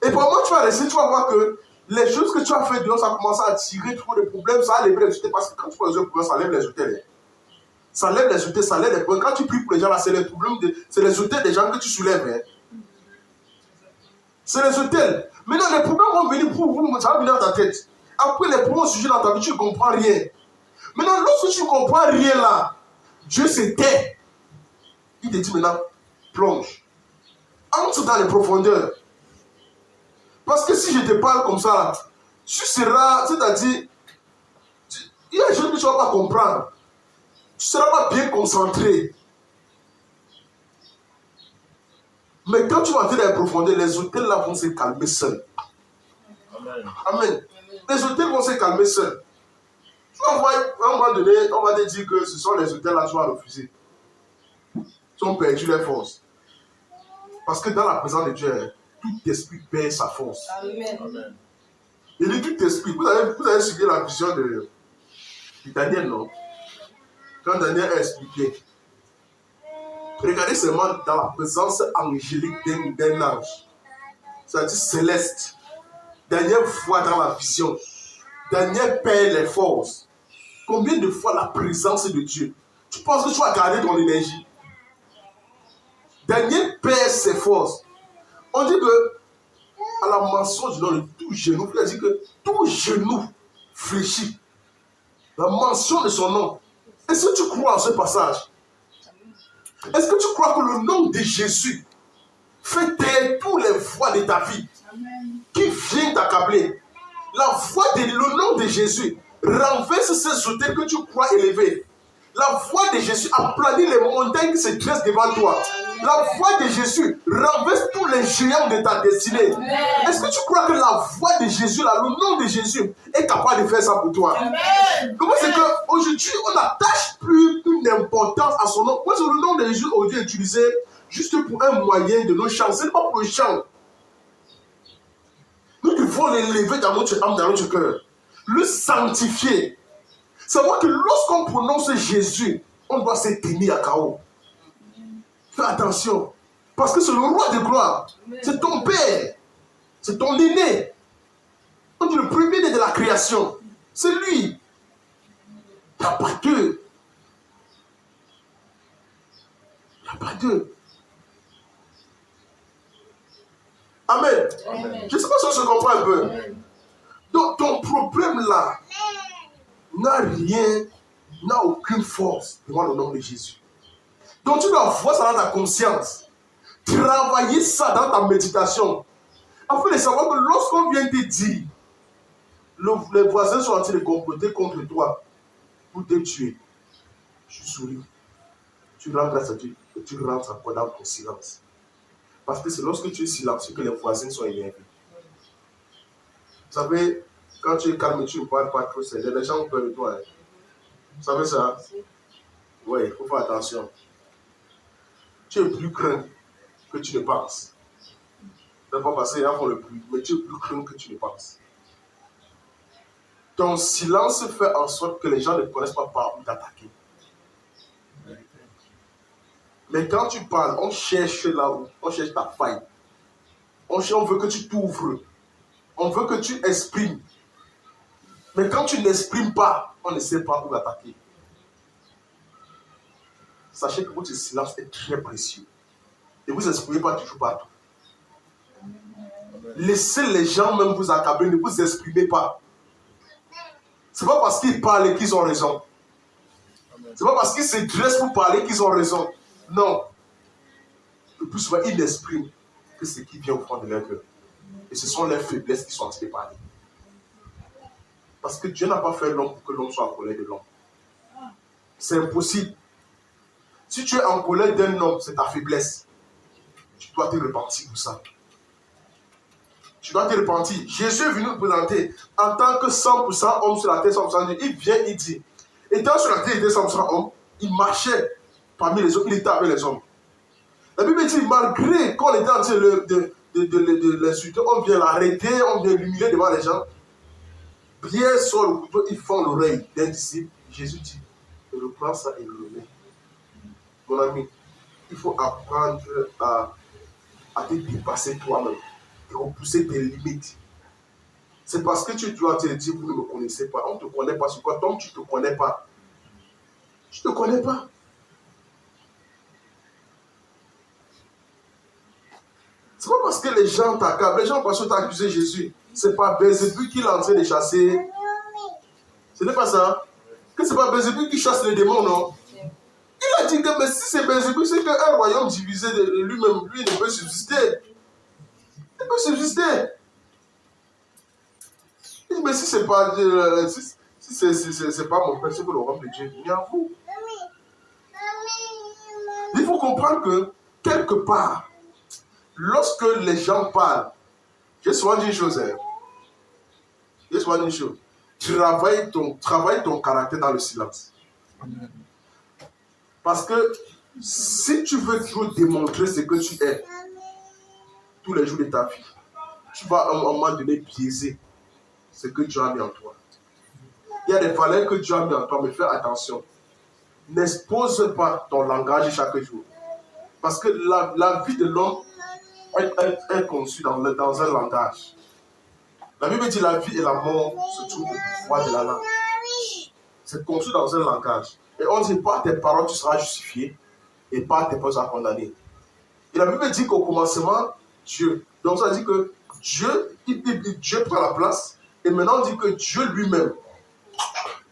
S1: Et pour moi, tu vas rester, tu vas voir que les choses que tu as fait dehors, ça commence à attirer trop de problèmes, ça a levé les résultats. Parce que quand tu fais les problèmes, ça lève les résultats. Ça lève les résultats, ça lève les problèmes. Quand tu pries pour les gens, là, c'est les problèmes, c'est les résultats des gens que tu soulèves. C'est les hôtels. Maintenant, les problèmes vont venir pour vous, ça va venir dans ta tête. Après, les problèmes sujets dans ta vie, tu ne comprends rien. Maintenant, lorsque tu ne comprends rien là, Dieu se tait. Il te dit maintenant, plonge. Entre dans les profondeurs. Parce que si je te parle comme ça, tu seras, c'est-à-dire, il y a des choses que tu ne vas pas comprendre. Tu ne seras pas bien concentré. Mais quand tu vas entrer dans les profondeurs, les hôtels là vont se calmer seuls. Amen. Amen. Les hôtels vont se calmer seuls. À un moment donné, on va te dire que ce sont les hôtels là qui vont refuser. Ils ont perdu leur force. Parce que dans la présence de Dieu, tout esprit perd sa force. Amen. Amen. Il dit tout esprit. Vous avez suivi la vision de Daniel, non? Quand Daniel a expliqué. Regardez seulement dans la présence angélique d'un ange. C'est-à-dire céleste. Daniel voit dans la vision. Daniel perd les forces. Combien de fois la présence de Dieu? Tu penses que tu vas garder ton énergie? Daniel perd ses forces. On dit que, à la mention du nom de tout genou, il a dit que tout genou fléchit. La mention de son nom. Est-ce que tu crois en ce passage? Est-ce que tu crois que le nom de Jésus fait taire toutes les voix de ta vie qui viennent t'accabler? La voix le nom de Jésus renverse ces hôtels que tu crois élevés. La voix de Jésus aplanit les montagnes qui se dressent devant toi. La voix de Jésus renverse tous les géants de ta destinée. Est-ce que tu crois que la voix de Jésus, là, le nom de Jésus, est capable de faire ça pour toi? Comment c'est qu'aujourd'hui, on n'attache plus une importance à son nom? Moi, c'est le nom de Jésus aujourd'hui utilisé juste pour un moyen de nos chants. Ce n'est pas pour le chant. Nous devons l'élever dans notre âme, dans notre cœur. Le sanctifier. C'est vrai que lorsqu'on prononce Jésus, on doit se tenir à KO. Fais attention. Parce que c'est le roi de gloire. C'est ton père. C'est ton aîné. On dit le premier de la création. C'est lui. Il n'y a pas deux. Il n'y a pas deux. Amen. Amen. Je ne sais pas si on se comprend un peu. Amen. Donc ton problème là n'a aucune force devant le nom de Jésus. Donc tu dois voir ça dans ta conscience. Travailler ça dans ta méditation. Afin de savoir que lorsqu'on vient te dire, les voisins sont en train de comploter contre toi pour te tuer. Tu souris. Tu rends grâce à Dieu et tu rentres encore dans ton silence. Parce que c'est lorsque tu es silencieux que les voisins sont énervés. Vous savez, quand tu es calme, tu ne parles pas trop, c'est les gens ont peur de toi. Hein. Vous savez ça? Oui, il faut faire attention. Tu es plus craint que tu ne penses. Ce n'est pas parce qu'ils font le bruit, mais tu es plus craint que tu ne penses. Ton silence fait en sorte que les gens ne connaissent pas par où t'attaquer. Mais quand tu parles, on cherche là où, on cherche ta faille. On veut que tu t'ouvres. On veut que tu exprimes. Mais quand tu n'exprimes pas, on ne sait pas où attaquer. Sachez que votre silence est très précieux. Et vous n'exprimez pas toujours partout. Laissez les gens même vous accabler, ne vous exprimez pas. Ce n'est pas parce qu'ils parlent qu'ils ont raison. Ce n'est pas parce qu'ils se dressent pour parler qu'ils ont raison. Non. Le plus souvent, ils n'expriment que ce qui vient au fond de leur cœur. Et ce sont leurs faiblesses qui sont en train de parler. Parce que Dieu n'a pas fait l'homme pour que l'homme soit en colère de l'homme. C'est impossible. Si tu es en colère d'un homme, c'est ta faiblesse. Tu dois te repentir pour ça. Tu dois te repentir. Jésus est venu nous présenter en tant que 100% homme sur la terre, 100% Dieu. Il vient, il dit. Étant sur la terre, il était 100% homme. Il marchait parmi les hommes. Il était avec les hommes. La Bible dit, malgré qu'on était en train de l'insulter, on vient l'arrêter, on vient l'humilier devant les gens. Bien sur le couteau, il fend l'oreille d'un disciple. Jésus dit, je reprends ça et le remets. Mon ami, il faut apprendre à te dépasser toi-même et repousser tes limites. C'est parce que tu dois te dire, vous ne me connaissez pas. On ne te connaît pas sur quoi? Donc tu ne te connais pas. Tu ne te connais pas. C'est pas parce que les gens t'accablent, les gens pensent que tu as accusé Jésus. Ce n'est pas Belzébuth qui est en train de chasser. Ce n'est pas ça. Que ce n'est pas Belzébuth qui chasse les démons, non. Il a dit que mais si c'est Belzébuth, c'est qu'un royaume divisé de lui-même, lui, ne peut subsister. Il peut subsister. Il dit, mais si c'est pas c'est pas mon père, c'est que le royaume de Dieu est venu à vous. Il faut comprendre que, quelque part, lorsque les gens parlent, j'ai souvent dit une chose, travaille ton caractère dans le silence. Parce que si tu veux toujours démontrer ce que tu es tous les jours de ta vie, tu vas à un moment donné biaiser ce que Dieu a mis en toi. Il y a des valeurs que Dieu a mis en toi, mais fais attention. N'expose pas ton langage chaque jour. Parce que la vie de l'homme est conçue dans un langage. La Bible dit la vie et la mort se trouvent au pouvoir de la langue. C'est conçu dans un langage. Et on dit par tes paroles tu seras justifié et par tes paroles tu seras condamné. Et la Bible dit qu'au commencement, Dieu. Donc ça dit que Dieu prend la place. Et maintenant on dit que Dieu lui-même,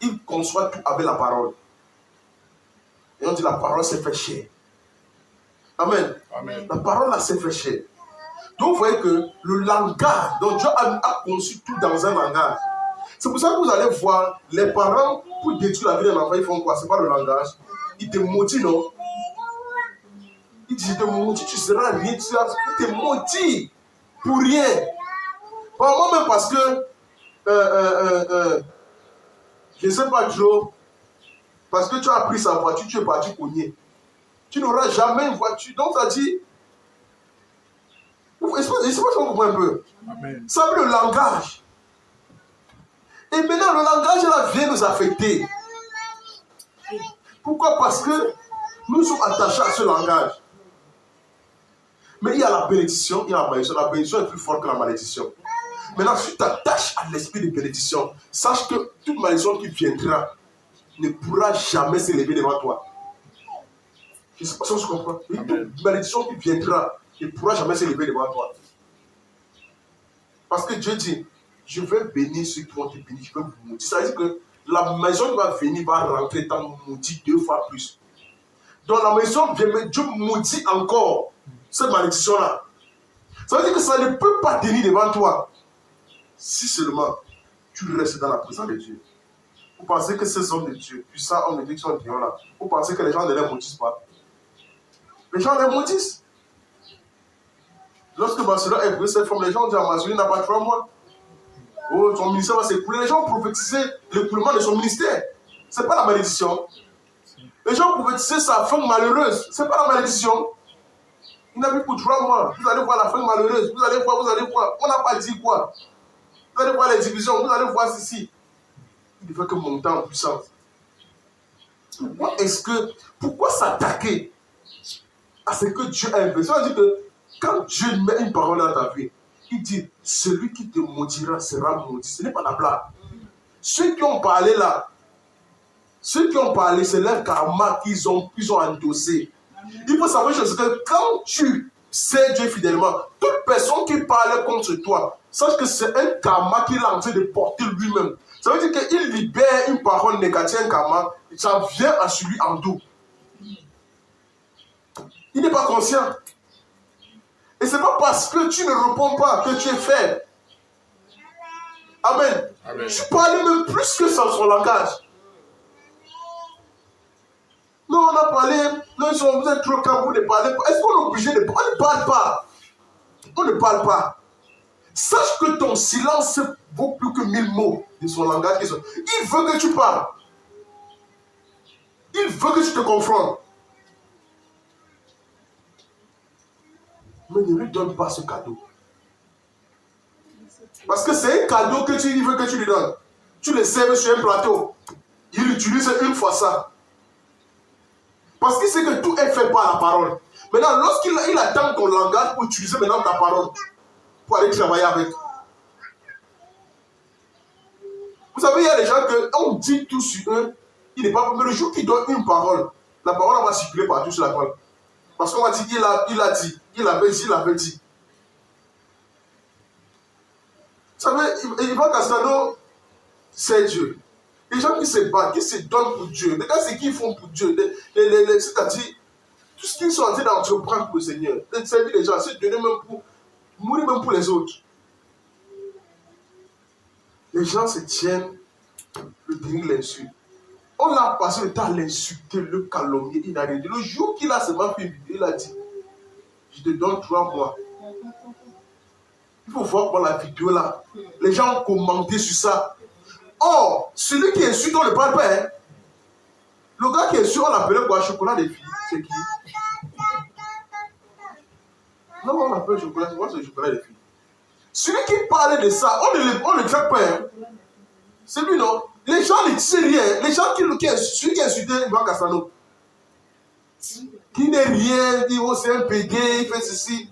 S1: il conçoit tout avec la parole. Et on dit la parole s'est fait chair. Amen. Amen. La parole là s'est fait chair. Donc vous voyez que le langage, donc Dieu a conçu tout dans un langage. C'est pour ça que vous allez voir, les parents, pour détruire la vie d'un enfant, ils font quoi? C'est pas le langage. Ils te maudissent, non? Ils disent, je te maudis, tu seras rien, ils te maudissent pour rien. Moi-même parce que, je ne sais pas trop, parce que tu as pris sa voiture, tu es parti cogner. Tu n'auras jamais une voiture. Donc ça dit, je sais pas si on comprend un peu. Amen. Ça veut le langage. Et maintenant, le langage là vient nous affecter. Pourquoi? Parce que nous sommes attachés à ce langage. Mais il y a la bénédiction, il y a la malédiction. La bénédiction est plus forte que la malédiction. Maintenant, si tu t'attaches à l'esprit de bénédiction, sache que toute malédiction qui viendra ne pourra jamais s'élever devant toi. Je ne sais pas si on se comprend. Toute malédiction qui viendra ne pourra jamais s'élever devant toi. Parce que Dieu dit, je vais bénir ceux qui vont te bénir, je vais vous maudire. Ça veut dire que la maison qui va venir va rentrer dans maudit 2 fois plus. Donc la maison vient, mais Dieu maudit encore cette malédiction-là. Ça veut dire que ça ne peut pas tenir devant toi. Si seulement tu restes dans la présence de Dieu. Vous pensez que ces hommes de Dieu, puissants hommes de Dieu qui sont dehors là, vous pensez que les gens ne les maudissent pas? Les gens les maudissent. Lorsque Barcelone est brûlé cette femme, les gens disent à Mazuli n'a pas 3 mois. Oh, son ministère va s'écouler. Les gens prophétisaient l'écoulement de son ministère. Ce n'est pas la malédiction. Les gens prophétisaient sa fin malheureuse. Ce n'est pas la malédiction. Il n'a plus pour 3 mois. Vous allez voir la fin malheureuse. Vous allez voir. On n'a pas dit quoi. Vous allez voir les divisions. Vous allez voir ceci. Il ne fait que monter en puissance. Pourquoi s'attaquer à ce que Dieu a investi? On dit que quand Dieu met une parole dans ta vie, il dit, celui qui te maudira sera maudit. Ce n'est pas la blague. Ceux qui ont parlé là, c'est leur karma qu'ils ont endossé. Il faut savoir que quand tu sais Dieu fidèlement, toute personne qui parle contre toi, sache que c'est un karma qu'il est en train de porter lui-même. Ça veut dire qu'il libère une parole négative, un karma, ça vient à celui en dos. Il n'est pas conscient. Et ce n'est pas parce que tu ne réponds pas que tu es faible. Amen. Amen. Tu parles même plus que son langage. Non, on a parlé, non, vous êtes trop calme, vous ne parlez pas. Est-ce qu'on est obligé de parler? On ne parle pas. On ne parle pas. Sache que ton silence vaut plus que 1000 mots de son langage. Il veut que tu parles. Il veut que tu te confrontes. Mais ne lui donne pas ce cadeau. Parce que c'est un cadeau que tu veux que tu lui donnes. Tu le serves sur un plateau. Il utilise une fois ça. Parce qu'il sait que tout est fait par la parole. Maintenant, lorsqu'il attend ton langage pour utiliser maintenant ta parole, pour aller travailler avec. Vous savez, il y a des gens qu'on dit tout sur eux, il n'est pas. Mais le jour qu'il donne une parole, la parole va circuler partout sur la toile. Parce qu'on va dire, il a dit, il avait dit. savez, Ivan Castano, c'est Dieu. Les gens qui se battent, qui se donnent pour Dieu, les gars, c'est qu'ils font pour Dieu. C'est-à-dire, tout ce qu'ils sont en train d'entreprendre pour le Seigneur, de servir les gens, c'est de donner même pour mourir même pour les autres. Les gens se tiennent le déni de l'insulte. On a passé le temps à l'insulter, le calomnier. Il a dit, le jour qu'il a seulement fait une vidéo, il a dit, je te donne 3 mois. Il faut voir pour la vidéo là. Les gens ont commenté sur ça. Or, celui qui insulte, on ne le parle pas. Hein. Le gars qui insulte, on l'appelait quoi? Chocolat des filles. C'est qui? Non, on l'appelle chocolat. Moi, c'est chocolat des filles. Celui qui parlait de ça, on ne le traite pas. Hein. C'est lui, non? Les gens ne disent rien. Les gens celui qui insultait Ivan Castano, qui n'est rien, dit oh c'est un pégué, il fait ceci.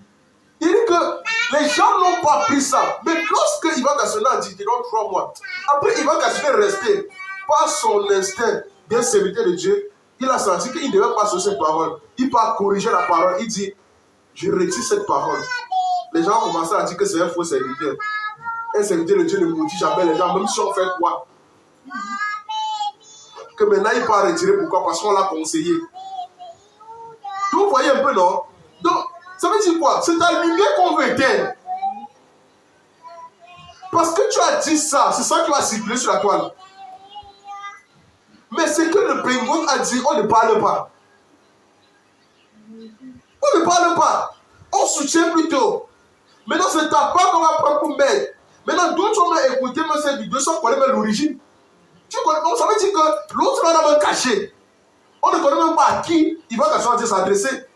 S1: Il dit que les gens n'ont pas pris ça. Mais lorsque Ivan Castano a dit qu'il donne 3 mois, après Ivan Castano est resté par son instinct d'un serviteur de Dieu, il a senti qu'il ne devait pas sur cette parole. Il part corriger la parole. Il dit, je retire cette parole. Les gens ont commencé à dire que c'est un faux serviteur. Un serviteur de Dieu ne maudit jamais les gens, même si on fait quoi. Que maintenant il part retirer. Pourquoi? Parce qu'on l'a conseillé. Vous voyez un peu, non? Donc, ça veut dire quoi? C'est ta lumière qu'on veut éteindre. Parce que tu as dit ça, c'est ça qui va circuler sur la toile. Mais ce que le pingouin a dit, on ne parle pas. On ne parle pas. On soutient plutôt. Maintenant, c'est ta part qu'on va prendre pour maître. Maintenant, d'autres ont écouté cette vidéo sans connaître l'origine. Donc, ça veut dire que l'autre on a même caché. On ne connaît même pas à qui il va s'adresser.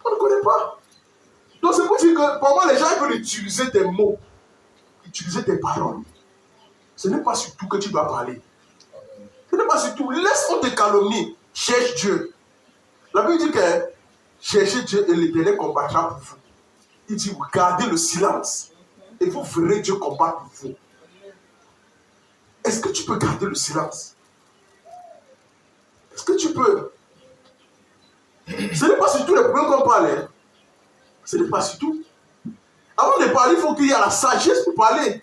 S1: On ne connaît pas. Donc, c'est pour dire que pour moi, les gens veulent utiliser tes mots, utiliser tes paroles. Ce n'est pas sur tout que tu dois parler. Ce n'est pas sur tout. Laisse-on te calomnie. Cherche Dieu. La Bible dit que cherchez Dieu et l'Éternel combattra pour vous. Il dit, gardez le silence. Et vous verrez Dieu combattre pour vous. Est-ce que tu peux garder le silence? Est-ce que tu peux? Ce n'est pas sur tous les problèmes qu'on parle. Hein. Ce n'est pas sur tout. Avant de parler, il faut qu'il y ait la sagesse pour parler.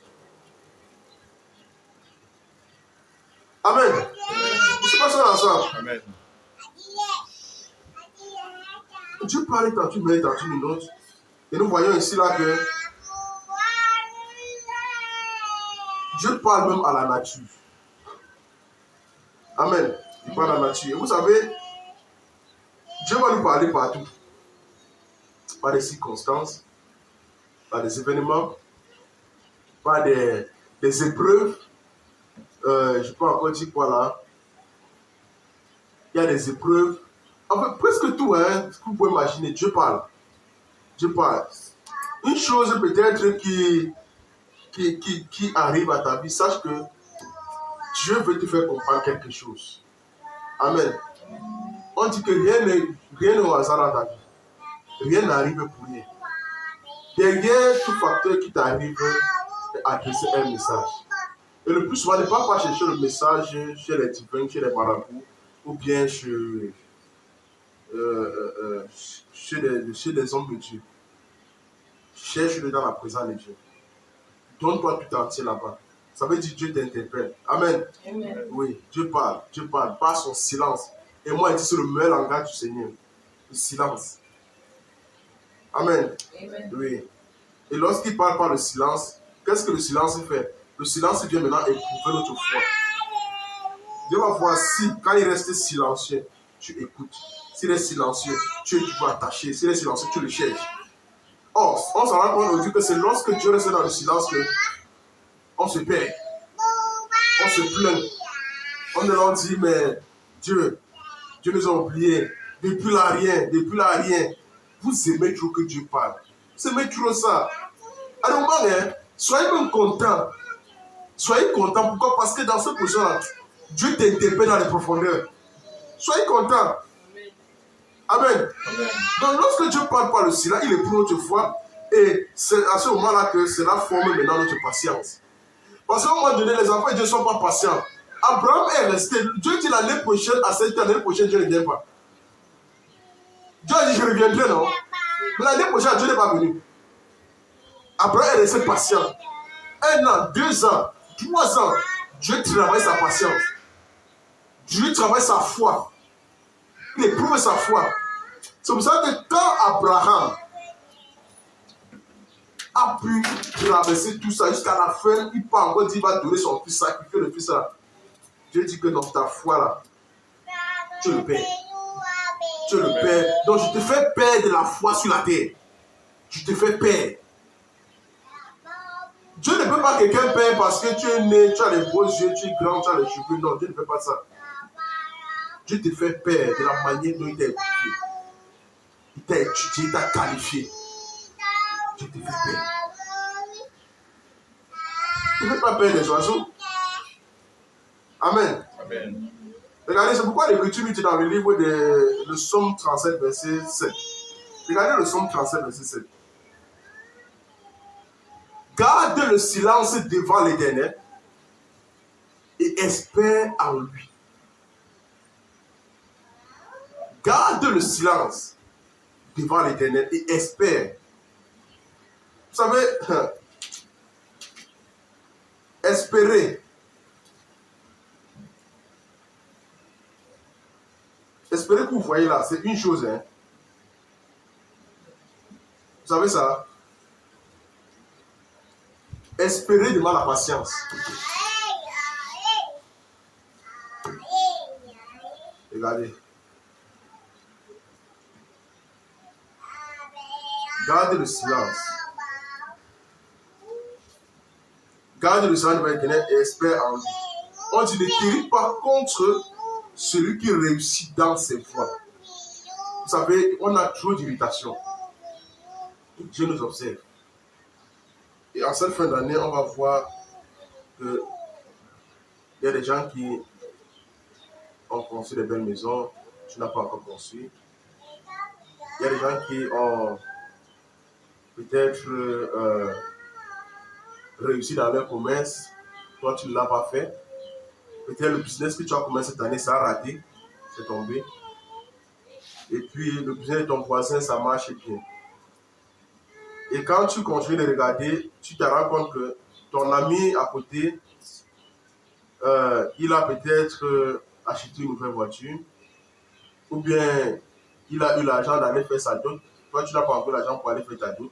S1: Amen. Nous sommes passés ensemble. Amen. Dieu parle dans une minute, dans une minute. Et nous voyons ici là que Dieu parle même à la nature. Amen. Il parle à la nature. Et vous savez, Dieu va nous parler partout. Par des circonstances, par des événements, par des épreuves. Je peux encore dire quoi là. Il y a des épreuves. En fait, presque tout, hein, ce que vous pouvez imaginer, Dieu parle. Dieu parle. Une chose peut-être qui arrive à ta vie, sache que Dieu veut te faire comprendre quelque chose. Amen. On dit que rien n'est au hasard dans ta vie. Rien n'arrive pour rien. Derrière tout facteur qui t'arrive, adresser un message. Et le plus souvent, ne pas chercher le message chez les divins, chez les marabouts, ou bien chez les hommes de Dieu. Cherche-le dans la présence de Dieu. Donne-toi tout entier là-bas. Ça veut dire Dieu t'interpelle. Amen. Amen. Oui, Dieu parle par son silence. Et moi, il dit c'est le meilleur langage du Seigneur. Le silence. Amen. Amen. Oui. Et lorsqu'il parle par le silence, qu'est-ce que le silence fait? Le silence vient maintenant éprouver notre foi. Dieu va voir si, quand il reste silencieux, tu écoutes. S'il est silencieux, tu vas attacher. S'il est silencieux, tu le cherches. Or, on s'en rend compte aujourd'hui que c'est lorsque Dieu reste dans le silence qu'on se perd. On se plaint. On leur dit, mais Dieu nous a oubliés. Depuis là, rien. Vous aimez trop que Dieu parle. Vous aimez trop ça. Alors, soyez même contents. Soyez contents. Pourquoi? Parce que dans cette position-là, Dieu t'interpelle dans les profondeurs. Soyez contents. Amen. Amen. Donc, lorsque Dieu parle par le silence, il éprouve notre foi. Et c'est à ce moment-là que cela forme maintenant notre patience. Parce qu'à un moment donné, les enfants de Dieu ne sont pas patients. Abraham est resté. Dieu dit l'année prochaine, à cette année prochaine, Dieu ne vient pas. Dieu a dit, je reviendrai, non? Mais l'année prochaine, Dieu n'est pas venu. Abraham est resté patient. 1 an, 2 ans, 3 ans, Dieu travaille sa patience. Dieu travaille sa foi. Il éprouve sa foi. C'est pour ça que quand Abraham a pu traverser tout ça jusqu'à la fin, il peut encore dire qu'il va donner son fils, sacrifier le fils là. Dieu dit que dans ta foi là, tu le paies. Tu le paies. Donc je te fais perdre la foi sur la terre. Je te fais perdre. Dieu ne peut pas quelqu'un perdre parce que tu es né, tu as les beaux yeux, tu es grand, tu as les cheveux. Non, Dieu ne fait pas ça. Dieu te fait perdre de la manière dont il t'a étudié. Il t'a étudié, il t'a qualifié. Dieu te fait perdre. Tu ne fais pas perdre les oiseaux. Amen.
S2: Amen.
S1: Regardez, c'est pourquoi l'Écriture nous dit dans le livre de le Psaume 37, verset 7. Regardez le Psaume 37, verset 7. Garde le silence devant l'Éternel et espère en lui. Garde le silence devant l'Éternel et espère. Vous savez, espérer. Espérer que vous voyez là, c'est une chose. Hein. Vous savez ça? Espérer demande la patience. Regardez. Gardez le silence. Gardez le silence devant l'Éternel et espère en lui. On dit ne t'irrite pas contre celui qui réussit dans ses voies. Vous savez, on a trop d'irritation. Dieu nous observe. Et en cette fin d'année, on va voir qu'il y a des gens qui ont construit des belles maisons, tu n'as pas encore construit. Il y a des gens qui ont peut-être réussi dans leur commerce, toi tu ne l'as pas fait. Peut-être le business que tu as commencé cette année, ça a raté, c'est tombé. Et puis le business de ton voisin, ça marche bien. Et quand tu continues de regarder, tu te rends compte que ton ami à côté, il a peut-être acheté une nouvelle voiture, ou bien il a eu l'argent d'aller faire sa dot. Toi, tu n'as pas encore l'argent pour aller faire ta dot.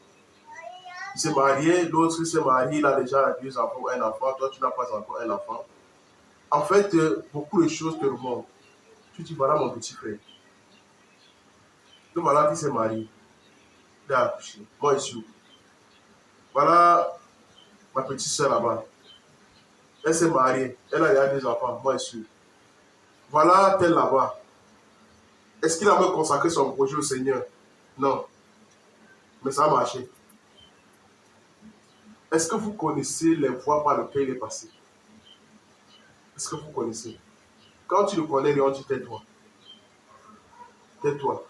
S1: Il s'est marié, l'autre s'est marié, il a déjà 2 enfants, un enfant, toi, tu n'as pas encore un enfant. En fait, beaucoup de choses te remontent. Tu dis, voilà mon petit frère. Le malade, il s'est marié. Il a accouché. Moi, ici. Voilà ma petite soeur là-bas. Elle s'est mariée. Elle a déjà 2 enfants. Moi, ici. Voilà tel là-bas. Est-ce qu'il a même consacré son projet au Seigneur? Non. Mais ça a marché. Est-ce que vous connaissez les voies par lesquelles il est passé? Est-ce que vous connaissez? Quand tu le connais, on dit tais-toi. Tais-toi.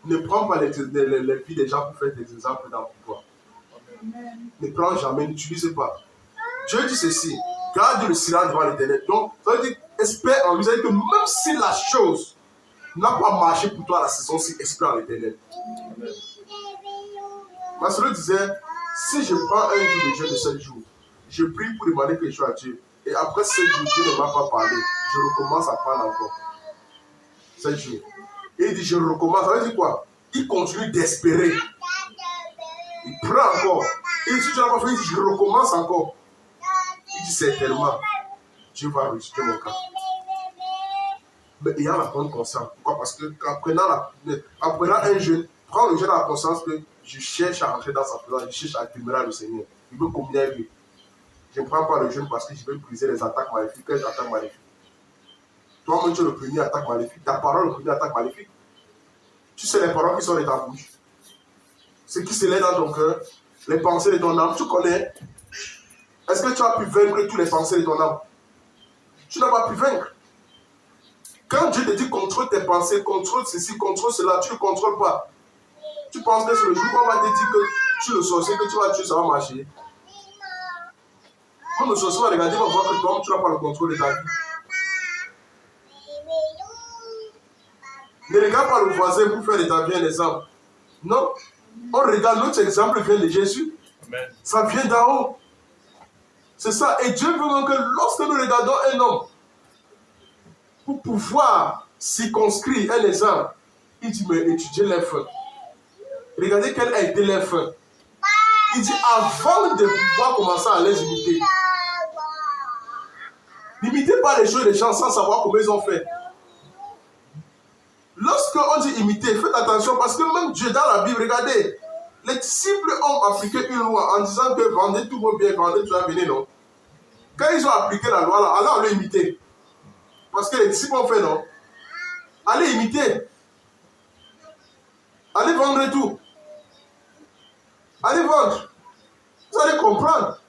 S1: Ne prends pas les vies des gens pour faire des exemples dans toi. Ne prends jamais, n'utilise pas. Dieu dit ceci, garde le silence devant l'Éternel. Donc, ça veut dire, espère en lui, ça veut dire que même si la chose n'a pas marché pour toi à la saison-ci, espère en l'Éternel. Ma soeur disait, si je prends un jour de jeûne de 7 jours, je prie pour demander quelque chose à Dieu, et après 7 jours, Dieu ne m'a pas parlé, je recommence à prendre encore. 7 jours. Et il dit, je recommence. Ça veut dire quoi? Il continue d'espérer. Il prend encore. Et si tu n'as pas fait, il dit, je recommence encore. Il dit, certainement, Dieu va réussir mon cas. Mais ayant la bonne conscience. Pourquoi? Parce que en prenant un jeûne, prends le jeûne à la conscience que je cherche à rentrer dans sa présence, je cherche à admirer le Seigneur. Il veut communier avec lui. Je ne prends pas le jeûne parce que je veux briser les attaques maléfiques. Quelles attaques maléfiques? Toi-même, tu es le premier attaque maléfique. Ta parole est le premier attaque maléfique. Tu sais les paroles qui sont dans ta bouche. Ce qui se lève dans ton cœur, les pensées de ton âme, tu connais. Est-ce que tu as pu vaincre toutes les pensées de ton âme? Tu n'as pas pu vaincre. Quand Dieu te dit contrôle tes pensées, contrôle ceci, contrôle cela, tu ne contrôles pas. Tu penses que c'est le jour où on va te dire que tu es le sorcier, que tu vas tuer, ça va marcher. Quand le sorcier va regarder, on va voir que toi, tu n'as pas le contrôle de ta vie. Ne regarde pas le voisin pour faire de ta vie un exemple. Non. On regarde, notre exemple vient de Jésus. Amen. Ça vient d'en haut. C'est ça. Et Dieu veut donc que lorsque nous regardons un homme, pour pouvoir circonscrire un exemple, il dit, mais étudiez les fins. Regardez quel a été les fins. Il dit, avant de pouvoir commencer à les imiter, n'imitez pas les choses des gens sans savoir comment ils ont fait. Lorsque on dit imiter, faites attention parce que même Dieu dans la Bible, regardez, les disciples ont appliqué une loi en disant que vendez tous vos biens, vendez tout ça, venez, non. Quand ils ont appliqué la loi, là, alors on l'a imité. Parce que les disciples ont fait, non. Allez imiter. Allez vendre tout. Allez vendre. Vous allez comprendre.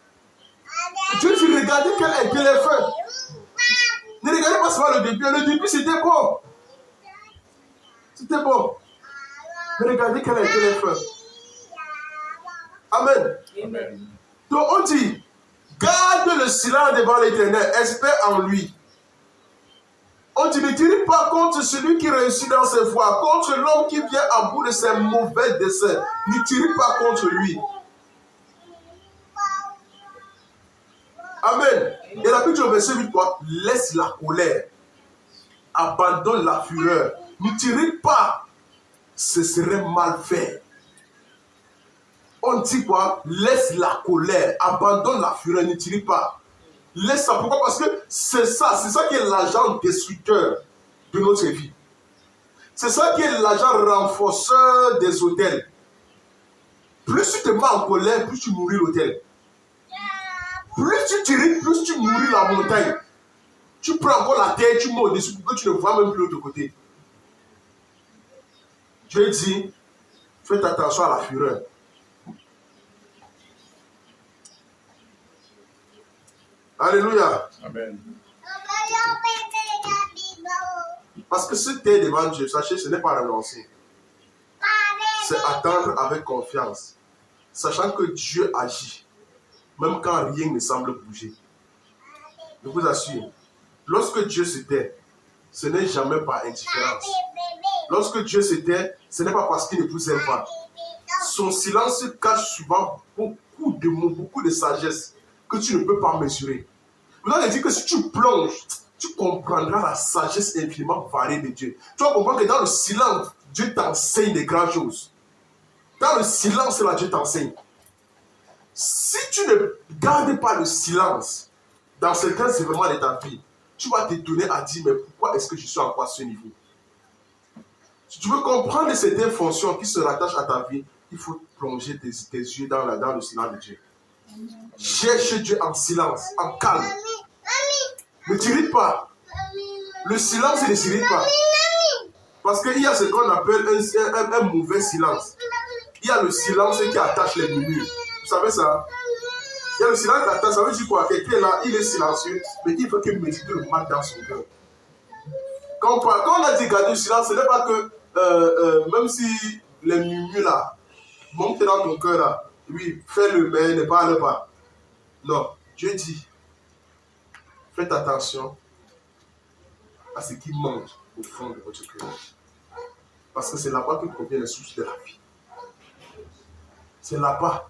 S1: Dieu dit, regardez quel a été les fins. Ne regardez pas seulement le début. Le début, c'était bon. C'était bon. Mais regardez quel a été les fins. Amen. Amen. Donc on dit, garde le silence devant l'Éternel, espère en lui. On dit, ne tire pas contre celui qui réussit dans ses voies, contre l'homme qui vient à bout de ses mauvais desseins. Ne tire pas contre lui. Amen. Et la Bible au verset 8, quoi? Laisse la colère, abandonne la fureur. Ne tire pas, ce serait mal fait. On dit quoi? Laisse la colère, abandonne la fureur, ne tire pas. Laisse ça. Pourquoi? Parce que c'est ça qui est l'agent destructeur de notre vie. C'est ça qui est l'agent renforceur des autels. Plus tu te mets en colère, plus tu nourris l'autel. Plus tu tires, plus tu nourris la montagne. Tu prends encore la terre, tu mets au-dessus pour que tu ne vois même plus l'autre côté. Dieu dit, faites attention à la fureur. Alléluia. Amen. Parce que ce t'est devant Dieu, sachez, ce n'est pas renoncer. C'est attendre avec confiance. Sachant que Dieu agit. Même quand rien ne semble bouger. Je vous assure. Lorsque Dieu se tait, ce n'est jamais par indifférence. Lorsque Dieu se tait, ce n'est pas parce qu'il ne vous aime pas. Son silence cache souvent beaucoup de mots, beaucoup de sagesse que tu ne peux pas mesurer. Vous allez dire que si tu plonges, tu comprendras la sagesse infiniment variée de Dieu. Tu vas comprendre que dans le silence, Dieu t'enseigne des grandes choses. Dans le silence, là, Dieu t'enseigne. Si tu ne gardes pas le silence dans certains événements de ta vie, tu vas t'étonner à dire, mais pourquoi est-ce que je suis encore à ce niveau? Si tu veux comprendre certaines fonctions qui se rattachent à ta vie, il faut plonger tes yeux dans le silence de Dieu. Cherche Dieu en silence, en calme. Ne t'irrite pas. Le silence, il ne s'irrite pas. Parce qu'il y a ce qu'on appelle un mauvais silence. Il y a le silence qui attache les murmures. Vous savez ça? Il y a le silence qui attache. Ça veut dire quoi? Quelqu'un là, il est silencieux, mais il veut qu'il médite le mal dans son cœur. Quand on a dit garder le silence, ce n'est pas que, même si les murmures là montent dans ton cœur là, oui, fais-le, mais ne parle pas. Non, Dieu dit, faites attention à ce qui monte au fond de votre cœur. Parce que c'est là-bas que provient le souci de la vie. C'est là-bas.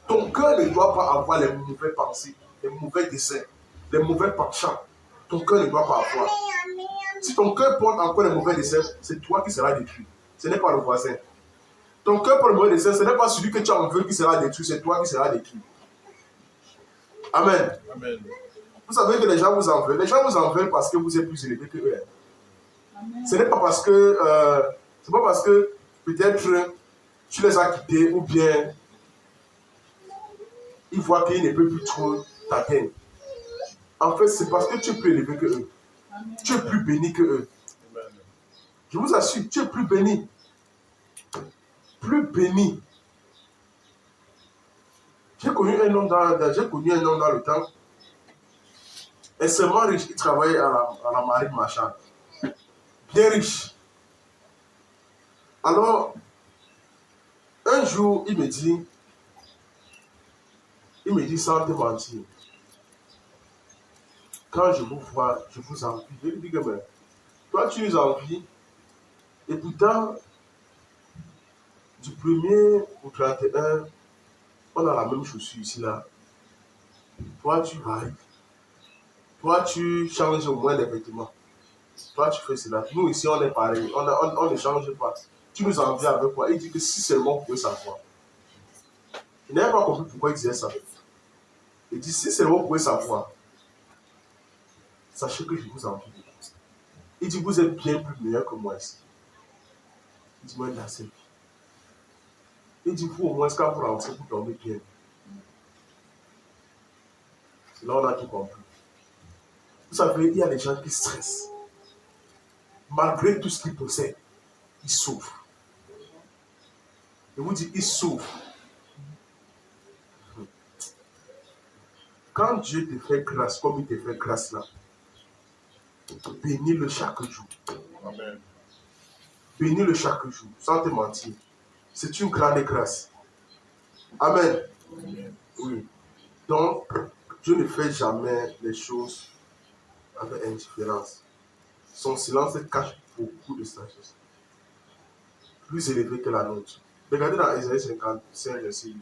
S1: Ton cœur ne doit pas avoir les mauvaises pensées, les mauvais desseins, les mauvais penchants. Ton cœur ne doit pas avoir. Si ton cœur porte encore les mauvais desseins, c'est toi qui seras détruit. Ce n'est pas le voisin. Ton cœur porte les mauvais desseins, ce n'est pas celui que tu en veux qui sera détruit, c'est toi qui seras détruit. Amen. Amen. Vous savez que les gens vous en veulent. Les gens vous en veulent parce que vous êtes plus élevé que eux. Ce n'est pas parce que peut-être tu les as quittés ou bien ils voient qu'ils ne peuvent plus trop t'atteindre. En fait, c'est parce que tu es plus élevé que eux. Tu es plus béni que eux. Je vous assure, tu es plus béni. Plus béni. J'ai connu un homme dans le temps. Extrêmement riche. Il travaillait à la marine marchande. Bien riche. Alors, un jour, il me dit sans te mentir, quand je vous vois, je vous envie. Je lui dis que toi tu nous envies, et pourtant, Du 1er au 31, on a la même chaussure ici, là. Toi, tu varies. Toi, tu changes au moins les vêtements. Toi, tu fais cela. Nous, ici, on est pareil. On ne change pas. Tu nous envies avec quoi? Il dit que si seulement vous pouvez savoir. Il n'avait pas compris pourquoi il disait ça. Il dit si seulement vous pouvez savoir, sachez que je vous envie. Il dit vous êtes bien plus meilleur que moi ici. Il dit moi, il a assez. Il dit vous, au moins, quand vous rentrez, vous dormez bien. C'est là on a tout compris. Vous savez, il y a des gens qui stressent. Malgré tout ce qu'ils possèdent, ils souffrent. Je vous dis, ils souffrent. Quand Dieu te fait grâce, comme il te fait grâce là, bénis-le chaque jour.
S2: Amen.
S1: Bénis-le chaque jour, sans te mentir. C'est une grande grâce. Amen.
S2: Amen.
S1: Oui. Donc, Dieu ne fait jamais les choses avec indifférence. Son silence cache beaucoup de sagesse. Plus élevé que la nôtre. Regardez dans Isaïe 55, verset 8.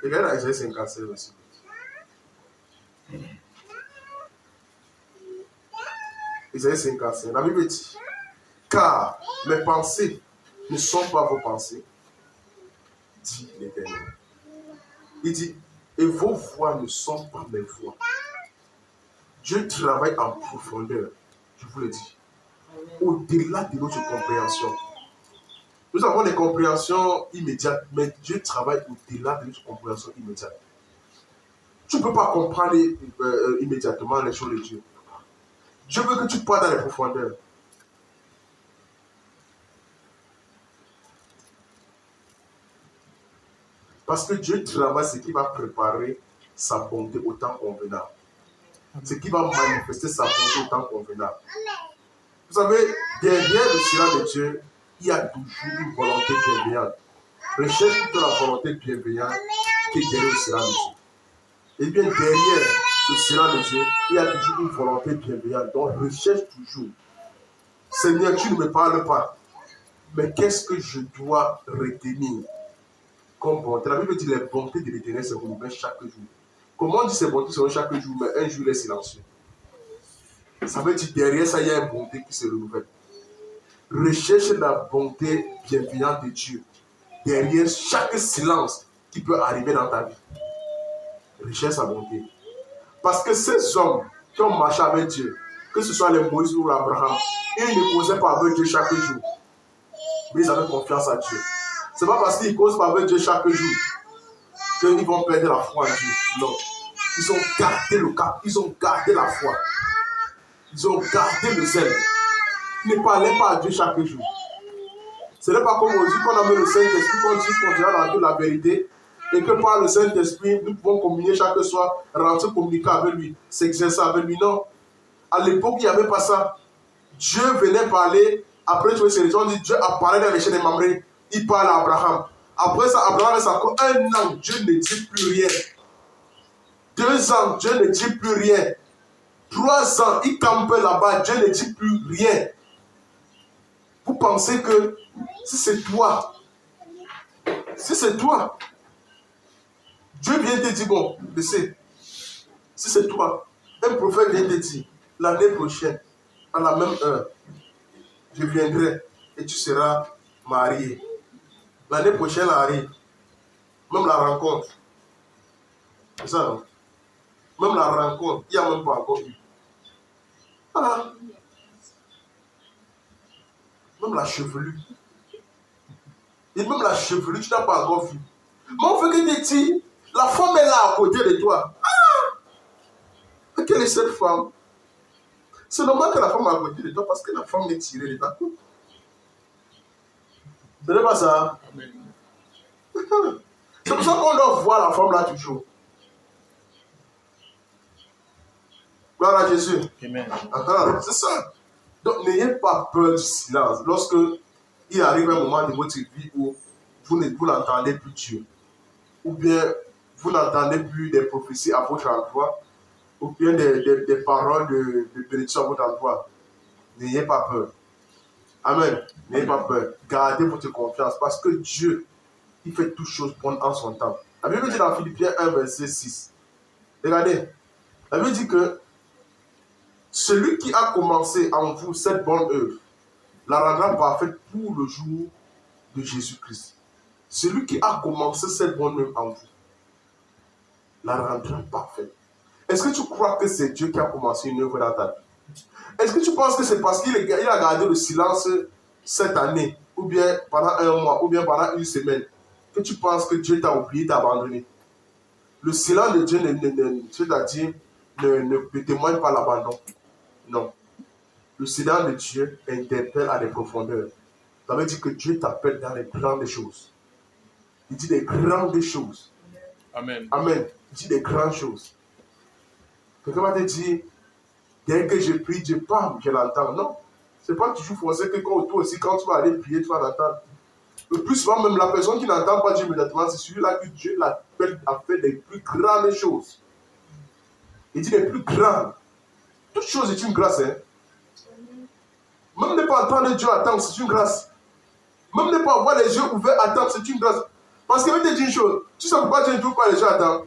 S1: Regardez dans Isaïe 55, verset 8. Isaïe 55, la Bible dit, car mes pensées ne sont pas vos pensées, dit l'Éternel. Il dit, et vos voix ne sont pas mes voix. Dieu travaille en profondeur, je vous le dis, au-delà de notre compréhension. Nous avons des compréhensions immédiates, mais Dieu travaille au-delà de notre compréhension immédiate. Tu ne peux pas comprendre immédiatement les choses de Dieu. Dieu veut que tu parles dans les profondeurs. Parce que Dieu travaille ce qui va préparer sa bonté au temps convenable. Ce qui va manifester sa bonté au temps convenable. Vous savez, derrière le silence de Dieu, il y a toujours une volonté bienveillante. Recherche plutôt la volonté bienveillante qui est derrière le silence de Dieu. Et bien derrière le silence de Dieu, il y a toujours une volonté bienveillante. Donc recherche toujours. Seigneur, tu ne me parles pas. Mais qu'est-ce que je dois retenir comme bonté? La Bible dit les bontés de l'Éternel se renouvellent chaque jour. Comment on dit ces bontés se renouvellent chaque jour, mais un jour il est silencieux? Ça veut dire derrière ça, il y a une bonté qui se renouvelle. Recherche la bonté bienveillante de Dieu derrière chaque silence qui peut arriver dans ta vie. Recherche sa bonté. Parce que ces hommes qui ont marché avec Dieu, que ce soit les Moïse ou Abraham, ils ne causaient pas avec Dieu chaque jour. Mais ils avaient confiance en Dieu. Ce n'est pas parce qu'ils ne causent pas avec Dieu chaque jour qu'ils vont perdre la foi en Dieu. Non. Ils ont gardé le cap, ils ont gardé la foi. Ils ont gardé le zèle. Ils ne parlaient pas à Dieu chaque jour. Ce n'est pas comme aujourd'hui qu'on a mis le Saint-Esprit, qu'on dit qu'on dira dans Dieu la vérité, et que par le Saint-Esprit, nous pouvons communier chaque soir, rentrer communiquer avec lui, s'exercer avec lui. Non. À l'époque, il n'y avait pas ça. Dieu venait parler. Après, tu vois, c'est les gens disent Dieu apparaît dans les chaînes de Mamré. Il parle à Abraham. Après ça, Abraham reste encore 1 an. Dieu ne dit plus rien. 2 ans, Dieu ne dit plus rien. 3 ans, il campe là-bas. Dieu ne dit plus rien. Vous pensez que si c'est toi, Dieu vient te dire, bon, laissez, si c'est toi, un prophète vient te dire, l'année prochaine, à la même heure, je viendrai et tu seras marié. L'année prochaine arrive, même la rencontre. C'est ça, non? Même la rencontre, il n'y a même pas encore eu. Voilà. Même la chevelure. Et même la chevelure, tu n'as pas encore vu. Mais on veut que tu dis, la femme est là à côté de toi. Ah! Quelle est cette femme? C'est normal que la femme est à côté de toi parce que la femme est tirée de ta coupe. Ce n'est pas ça.
S2: Amen.
S1: C'est pour ça qu'on doit voir la femme là toujours. Gloire à Jésus.
S2: Amen.
S1: C'est ça. Donc n'ayez pas peur du silence. Lorsque il arrive un moment de votre vie où vous n'entendez plus Dieu, ou bien vous n'entendez plus des prophéties à votre endroit, ou bien des paroles de bénédiction à votre endroit, n'ayez pas peur. Amen. N'ayez pas peur. Gardez votre confiance parce que Dieu, il fait toutes choses bonnes en son temps. La Bible dit dans Philippiens 1, verset 6. Regardez. La Bible dit que celui qui a commencé en vous cette bonne œuvre la rendra parfaite pour le jour de Jésus-Christ. Celui qui a commencé cette bonne œuvre en vous la rendra parfaite. Est-ce que tu crois que c'est Dieu qui a commencé une œuvre dans ta vie? Est-ce que tu penses que c'est parce qu'il a gardé le silence cette année, ou bien pendant un mois, ou bien pendant une semaine, que tu penses que Dieu t'a oublié, t'a abandonné? Le silence de Dieu, c'est-à-dire, ne témoigne pas l'abandon. Non. Le silence de Dieu interpelle à des profondeurs. Ça veut dire que Dieu t'appelle dans les grandes choses. Il dit des grandes choses.
S2: Amen.
S1: Amen. Il dit des grandes choses. Quelqu'un va te dire, dès que je prie, Dieu parle, je l'entends. Non. Ce n'est pas toujours forcé que toi aussi, quand tu vas aller prier, tu vas l'entendre. Le plus souvent, même la personne qui n'entend pas Dieu immédiatement, c'est celui-là que Dieu l'appelle à faire des plus grandes choses. Il dit des plus grandes. Toute chose est une grâce. Hein? Même ne pas entendre Dieu attendre, c'est une grâce. Même ne pas avoir les yeux ouverts attendre, c'est une grâce. Parce que je vais te dire une chose, tu sais pourquoi Dieu ne trouve pas les yeux attendre?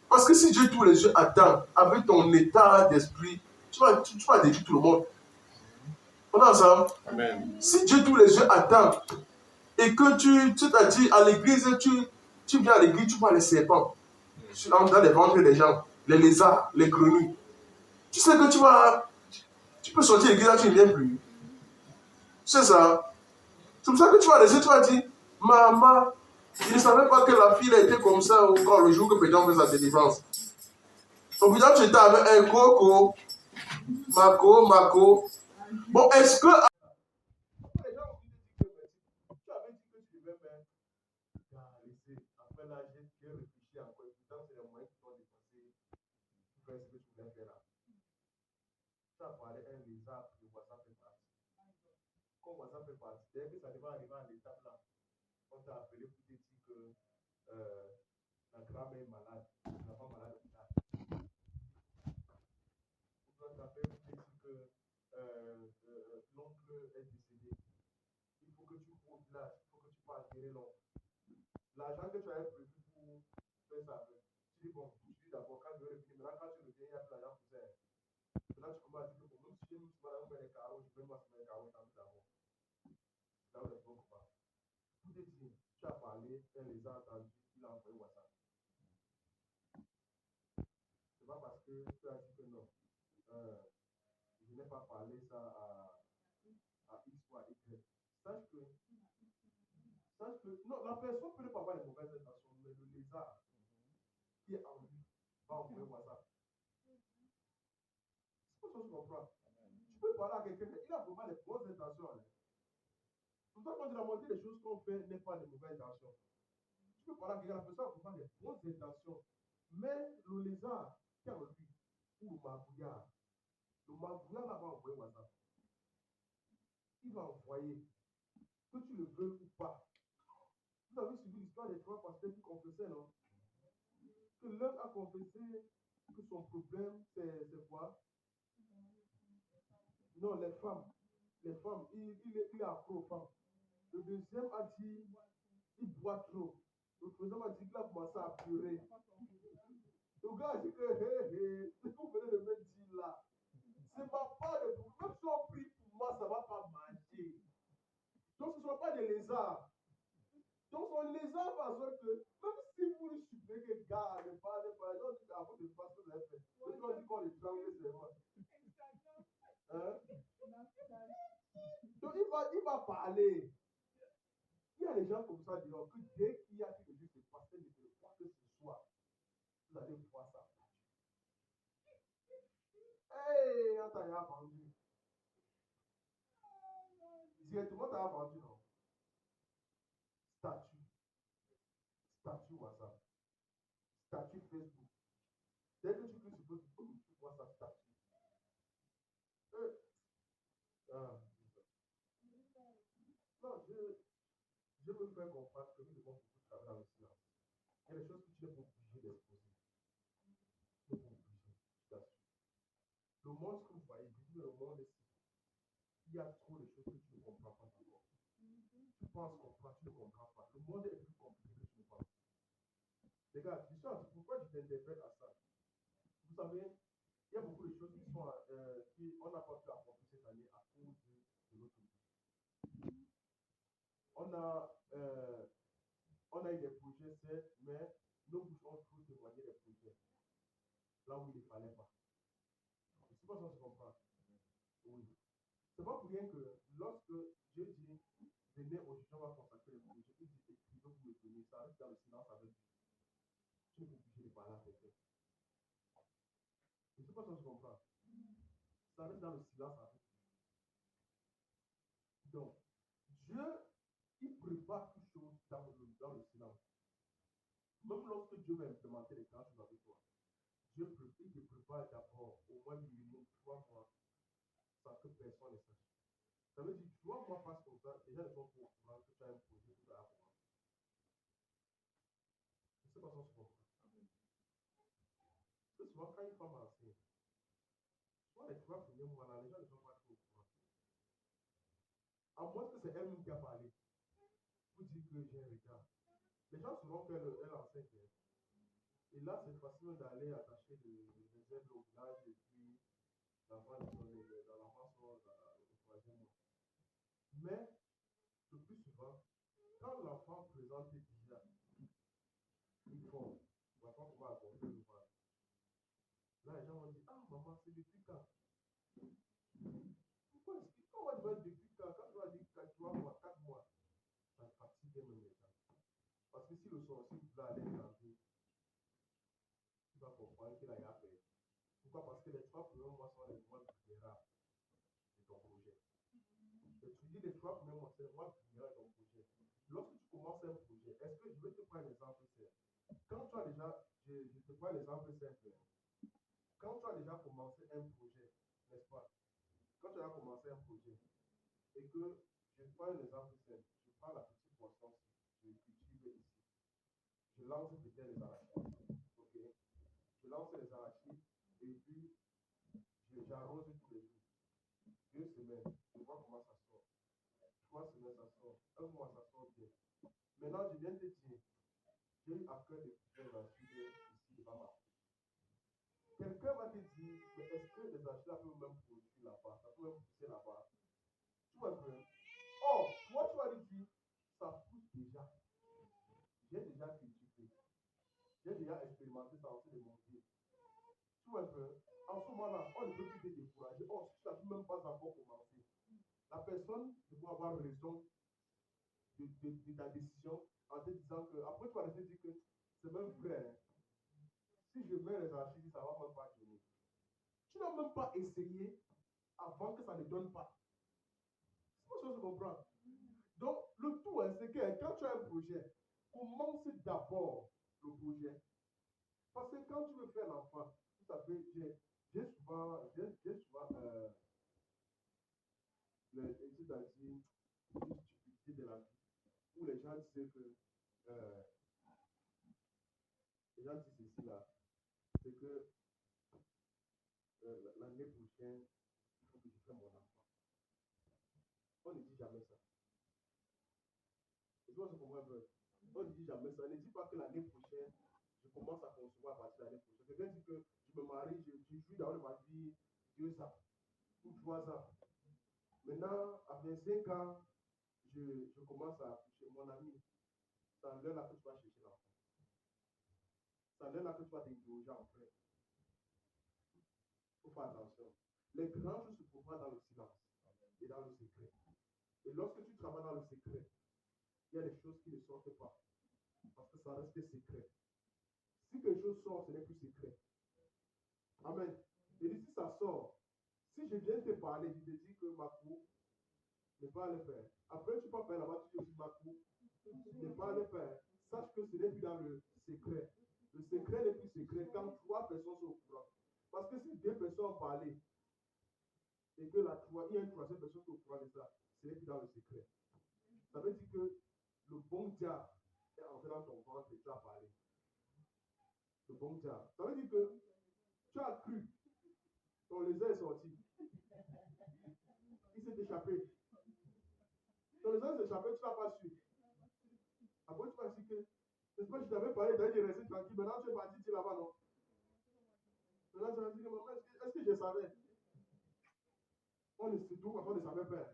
S1: Parce que si Dieu trouve les yeux attendre, avec ton état d'esprit, tu vas détruire tout le monde. On est ensemble?
S2: Amen.
S1: Si Dieu trouve les yeux attendre, et que tu t'as dit à l'église, tu viens à l'église, tu vois les serpents dans les ventres des gens, les lézards, les grenouilles. Tu sais que tu peux sortir de l'église, tu ne viens plus. C'est ça. C'est pour ça que tu vas laisser, tu vas dire, maman, je ne savais pas que la fille a été comme ça encore le jour que Pédon fait sa délivrance. Au bout d'un tu étais avec un coco, Mako. Bon, est-ce que. Les gens ont dit que tu avais dit que tu devais faire. Après là, j'ai réfléchi encore. Et pourtant, c'est les moyens qui sont dépassés pour faire ce que tu voulais faire là. Tu as parlé un lézard, le WhatsApp fait partie. Comme WhatsApp fait partie, dès que ça devait arriver à l'étape là, on t'a appelé pour te dire que la grand-mère est malade, la femme malade est malade. On t'appelle pour te dire que l'oncle est décédé. Il faut que tu cours au village, il faut que tu parles gérer l'oncle. L'argent que tu avais prévu pour faire ça, tu dis bon, tu dis d'abord quand je vais revenir, maintenant quand tu reviens, il n'y a plus l'argent pour ça. Là, tu commences à dire que bon, même si je me suis mal à les carreaux, je peux me mettre les carreaux tant d'abord. Là où les gens commencent. Tout est dit, tu as parlé, elle les a entendus, il a envoyé WhatsApp. C'est pas parce que tu as dit que non. Je n'ai pas parlé ça à X ou à Y. Sache que, non, la personne peut ne pas avoir les mauvaises intentions, mais le lézard qui est en lui va envoyer WhatsApp. C'est pas ça que tu comprends. Tu peux parler à quelqu'un, mais il a vraiment les bonnes intentions. Hein. Pour ça, quand la moitié des choses qu'on fait n'est pas de mauvaises intentions. Tu peux parler à quelqu'un, la personne a vraiment les bonnes intentions. Mais le lézard qui est en lui, ou le magouillard là va envoyer WhatsApp. Il va envoyer, que tu le veux ou pas. Vous avez suivi l'histoire des trois pasteurs qui confessaient, non? Que l'un a confessé que son problème, c'est quoi? Non, les femmes. Les femmes, il est accro aux femmes. Le deuxième a dit, il boit trop. Le troisième a dit qu'il a commencé à pleurer. Le gars a dit que, ce que vous venez de me dire là, ce n'est pas de problème. Même si on prie pour moi, ça ne va pas marcher. Donc, ce ne sont pas des lézards. Donc, on lézard parce que, même si vous lui suppliez que gars ne parle pas, les gens disent avant de faire ce que vous avez fait. Les gens disent qu'on les trangle, c'est vrai. Hein? Donc, il va parler. Il y a des gens comme ça dehors que dès qu'il y a quelque chose qui se passe, ils ne croient que ce soir, vous allez voir ça. Hey, on t'a vendu. Directement, t'as vendu, non? Statut WhatsApp, statut Facebook. Dès que tu cliques sur Facebook, tu vois ça statut. Ah. Non, je veux me faire comprendre que nous devons beaucoup travailler dans le silence. Il y a des choses que tu n'es pas obligé d'exposer. Tu n'es pas obligé. Le monde que vous voyez, le monde est il y a trop de choses que tu ne comprends pas d'abord. Tu penses comprendre, tu ne comprends pas. Le monde est plus compliqué que tu ne penses. Regarde, pourquoi tu t'interprètes à ça? Vous savez, il y a beaucoup de choses qu'on n'a pas pu accomplir cette année à cause de notre vie. On a eu des projets, certes, mais nos bouches ont toujours témoigné des projets là où il ne fallait pas. Je ne sais pas si on se comprend. Oui. C'est pas pour rien que lorsque Dieu dit venez aujourd'hui, on va consacrer les projets, il dit écrivez, vous me donnez, ça reste dans le silence avec Dieu. Tu n'es pas obligé de parler à quelqu'un. Je ne sais pas si on se comprend. Ça reste dans le silence avec Dieu. Donc, Dieu, il prépare toutes choses dans le silence. Même lorsque Dieu va implémenter les grandes choses avec toi, Dieu il te prépare d'abord au moins minimum 3 mois sans que personne ne sache. Ça veut dire 3 mois passent comme ça, déjà les gens vont comprendre que tu as un projet que tu as commencé. Je ne sais pas si on se comprend. Parce que souvent, quand une femme est enceinte, souvent les 3 premiers mois là, les gens ne sont pas trop au courant. À moins que c'est elle-même qui a parlé pour dire que j'ai un retard. Les gens sauront qu'elle est enceinte. Et là, c'est facile d'aller attacher des ailes au village et puis l'enfant sort au 3e mois. Mais le plus souvent, quand l'enfant présente déjà une forme, l'enfant va apporter le ventre. Là, les gens vont dire, ah maman, c'est depuis quand? Pourquoi est-ce que quand on va dire depuis quand tu vas dire 3 mois, 4 mois, ça fatigue même les gens. Parce que si le sorcier va aller tenter, tu vas comprendre qu'il a rien fait. Pourquoi? Parce que les 3 premiers mois sont les mois vulnérables de ton projet. Et tu dis les 3 premiers mois, c'est les mois vulnérables de ton projet. Lorsque tu commences un projet, est-ce que je vais te prendre un exemple simple? Quand tu as déjà, je te prends l'exemple simple. Quand tu as déjà commencé un projet, n'est-ce pas? Quand tu as commencé un projet et que je prends un exemple simple, je prends la petite poisson, je cultive ici. Je lance peut-être les arachides. Ok? Je lance les arachides et puis j'arrose tous les jours. 2 semaines, je vois comment ça sort. 3 semaines, ça sort. 1 mois, ça sort bien. Maintenant, je viens de te dire, j'ai eu à cœur de faire les arachides ici devant ma. Quelqu'un va te dire, mais est-ce que les arachides peuvent même produire là-bas? Ça peut même pousser là-bas? Tu vois un peu? Or, toi, tu vas lui dire, ça pousse déjà. J'ai déjà cultivé. J'ai déjà expérimenté ça aussi de monter. Tu vois un peu? En ce moment-là, on ne peut plus te décourager. Or, si tu n'as même pas encore commencé, la personne doit avoir raison de ta décision en te disant que, après, tu vas rester dire que c'est même vrai. Hein. Si je mets les archives, ça ne va même pas donner. Tu n'as même pas essayé avant que ça ne donne pas. C'est pas ça que je comprends. Donc, le tout, hein, c'est que quand tu as un projet, commence d'abord le projet. Parce que quand tu veux faire l'enfant, vous savez, j'ai souvent c'est-à-dire une stupidité de la vie, où les gens disent que les gens disent ceci là, c'est que l'année prochaine, il faut que je fasse mon enfant. On ne dit jamais ça. Et toi, je comprends un peu. On ne dit jamais ça. On ne dit pas que l'année prochaine, je commence à concevoir à partir de l'année prochaine. Quelqu'un dit que je me marie, je suis dans ma vie 2 ans ou 3 ans. Maintenant, à 25 ans, je commence à accoucher. Mon ami, c'est en l'heure là que tu vas chercher l'enfant. C'est en l'heure là que tu vas t'interroger en fait. Il faut faire attention. Les grands choses se préparent dans le silence et dans le secret. Et lorsque tu travailles dans le secret, il y a des choses qui ne sortent pas. Parce que ça reste secret. Si quelque chose sort, ce n'est plus secret. Amen. Et si ça sort, si je viens te parler, je te dis que ma cour n'est pas à le faire. Après, tu peux faire là-bas, tu dis aussi ma cour n'est pas à le faire. Sache que ce n'est plus dans le secret. Le secret n'est plus secret quand 3 personnes sont au courant. Parce que si 2 personnes ont parlé et que il y a une 3e personne qui est au courant de ça, ce n'est plus dans le secret. Ça veut dire que le bon diable est entré dans ton ventre et tu as parlé. Le bon diable. Ça veut dire que tu as cru. Ton lézard est sorti. Il s'est échappé. Ton essence s'échappait, tu ne l'as pas su. Après, tu m'as dit que, n'est-ce pas, je t'avais parlé d'aller rester tranquille. Maintenant, tu es parti, tu es là-bas, non? Maintenant, tu m'as dit que, maman, est-ce que je savais? On ne sait tout quand on ne savait pas. Hein.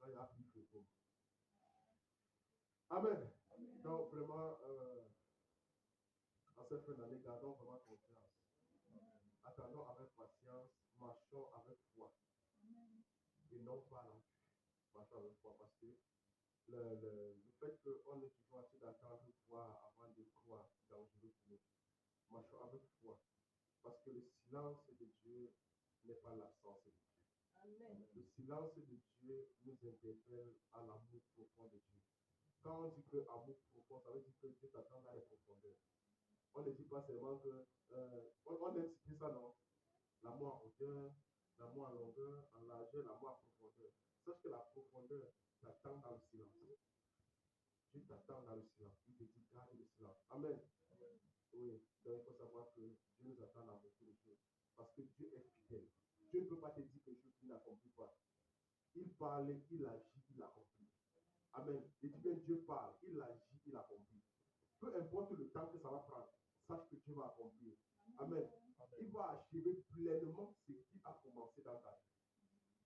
S1: Là, il y a plus que tout. Amen. Donc, vraiment, en cette fin d'année, gardons vraiment confiance. Attendons avec patience, marchons avec foi. Et non pas là. Marchons avec foi. Parce que le fait qu'on est toujours assez d'attendre foi avant de croire, c'est dangereux pour nous. Marchons avec foi. Parce que le silence de Dieu n'est pas l'absence de Dieu. Amen. Le silence de Dieu nous interpelle à l'amour profond de Dieu. Quand on dit que amour profond, ça veut dire que Dieu t'attend dans les profondeurs. On ne dit pas seulement que. On aime citer ça, non? L'amour en hauteur, l'amour en longueur, en largeur, l'amour en profondeur. Sache que la profondeur t'attend dans le silence. Dieu t'attend dans le silence. Il te dit garde le silence. Amen. Amen. Oui, donc il faut savoir que Dieu nous attend dans beaucoup de choses. Parce que Dieu est fidèle. Dieu ne peut pas te dire quelque chose qu'il n'accomplit pas. Il parle, il agit, il accomplit. Amen. Et tu bien Dieu parle, il agit, il accomplit. Peu importe le temps que ça va prendre, sache que Dieu va accomplir. Amen. Amen. Il va achever pleinement ce qu'il a commencé dans ta vie.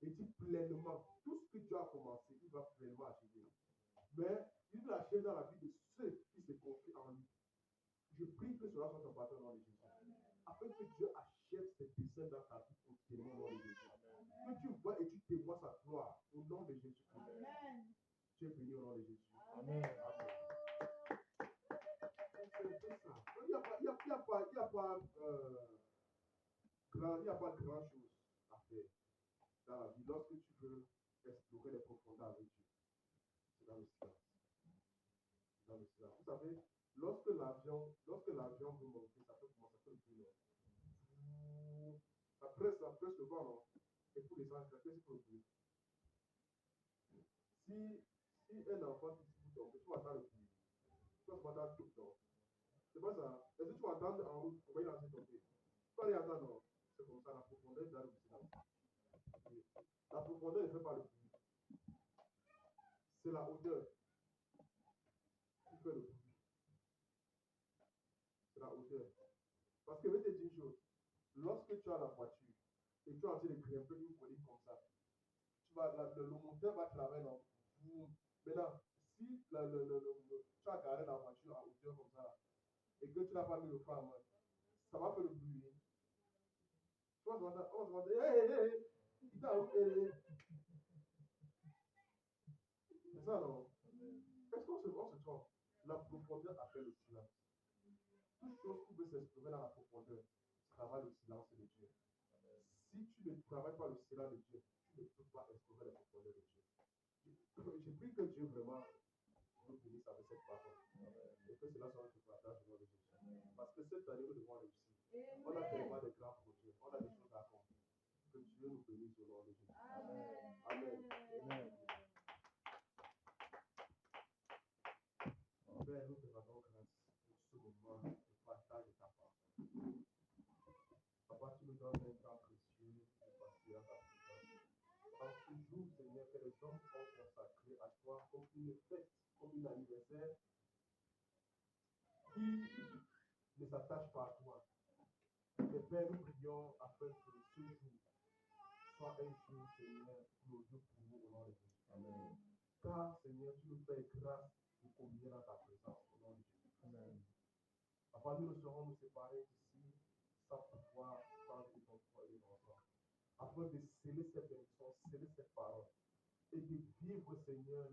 S1: Et dit pleinement, tout ce que Dieu a commencé, il va pleinement achever. Mais il l'achève dans la vie de ceux qui se confient en lui. Je prie que cela soit ton patron dans les Jésus. Afin que Dieu achève ses desseins dans ta vie quotidiennement dans les Jésus. Que tu vois et tu témoignes sa gloire au nom de Jésus. Amen. Tu es béni au nom de Jésus. Amen. Amen. C'est ça. Il n'y a pas de grand chose à faire dans la vie. Lorsque tu veux explorer les profondeurs avec Dieu, c'est dans le silence. Dans le silence. Vous savez, lorsque l'avion veut monter, ça peut commencer à faire le bruit. Ça presse le vent, non? Et pour les gens, c'est pour le bruit. Si un enfant qui dit tomber, tu vas entendre le bruit. Tu vas entendre tout, non? C'est pas ça. Est-ce que tu vas entendre en route, comment il a lancé tomber? Tu vas aller entendre, non? C'est comme ça, la profondeur est dans le silence. La profondeur ne fait pas le bruit. C'est la hauteur qui fait le bruit. C'est la hauteur. Parce que je vais te dire une chose. Lorsque tu as la voiture et tu es en train de grimper une colline comme ça, le moteur va travailler dans. Maintenant, si tu as garé la voiture à hauteur comme ça et que tu n'as pas mis le frein en main, ça va faire le bruit. Tu vas se demander, hé, il t'a hé. C'est ça, non? Est-ce qu'on se trompe? La profondeur appelle le silence. Toute chose qui veut s'exprimer dans la profondeur travaille le silence de Dieu. Si tu ne travailles pas le silence de Dieu, tu ne peux pas explorer la profondeur de Dieu. J'ai pris que Dieu vraiment nous bénisse avec cette parole. Et que cela soit notre partage au nom de Jésus. Parce que cette année, nous devons réussir. On a tellement de grands projets, on a des choses à accomplir. Que Dieu nous bénisse au nom de Jésus. Amen. Amen. Amen. Père, nous te rendons grâce pour ce moment de partage de ta parole. Papa, tu nous donnes un temps précieux de passer à ta présence. En ce jour, Seigneur, que les hommes sont consacrés à toi comme une fête, comme un anniversaire qui ne s'attache pas à toi. Mais Père, nous prions afin que ce jour soit un jour, Seigneur, glorieux pour nous au nom de Jésus. Amen. Car, Seigneur, tu nous fais grâce de communier dans ta présence au nom de Jésus. Amen. Papa, nous ne serons nous séparer d'ici sans pouvoir parler de ton foi et de ton sang. Afin de sceller cette bénédiction, sceller cette parole et de vivre, Seigneur,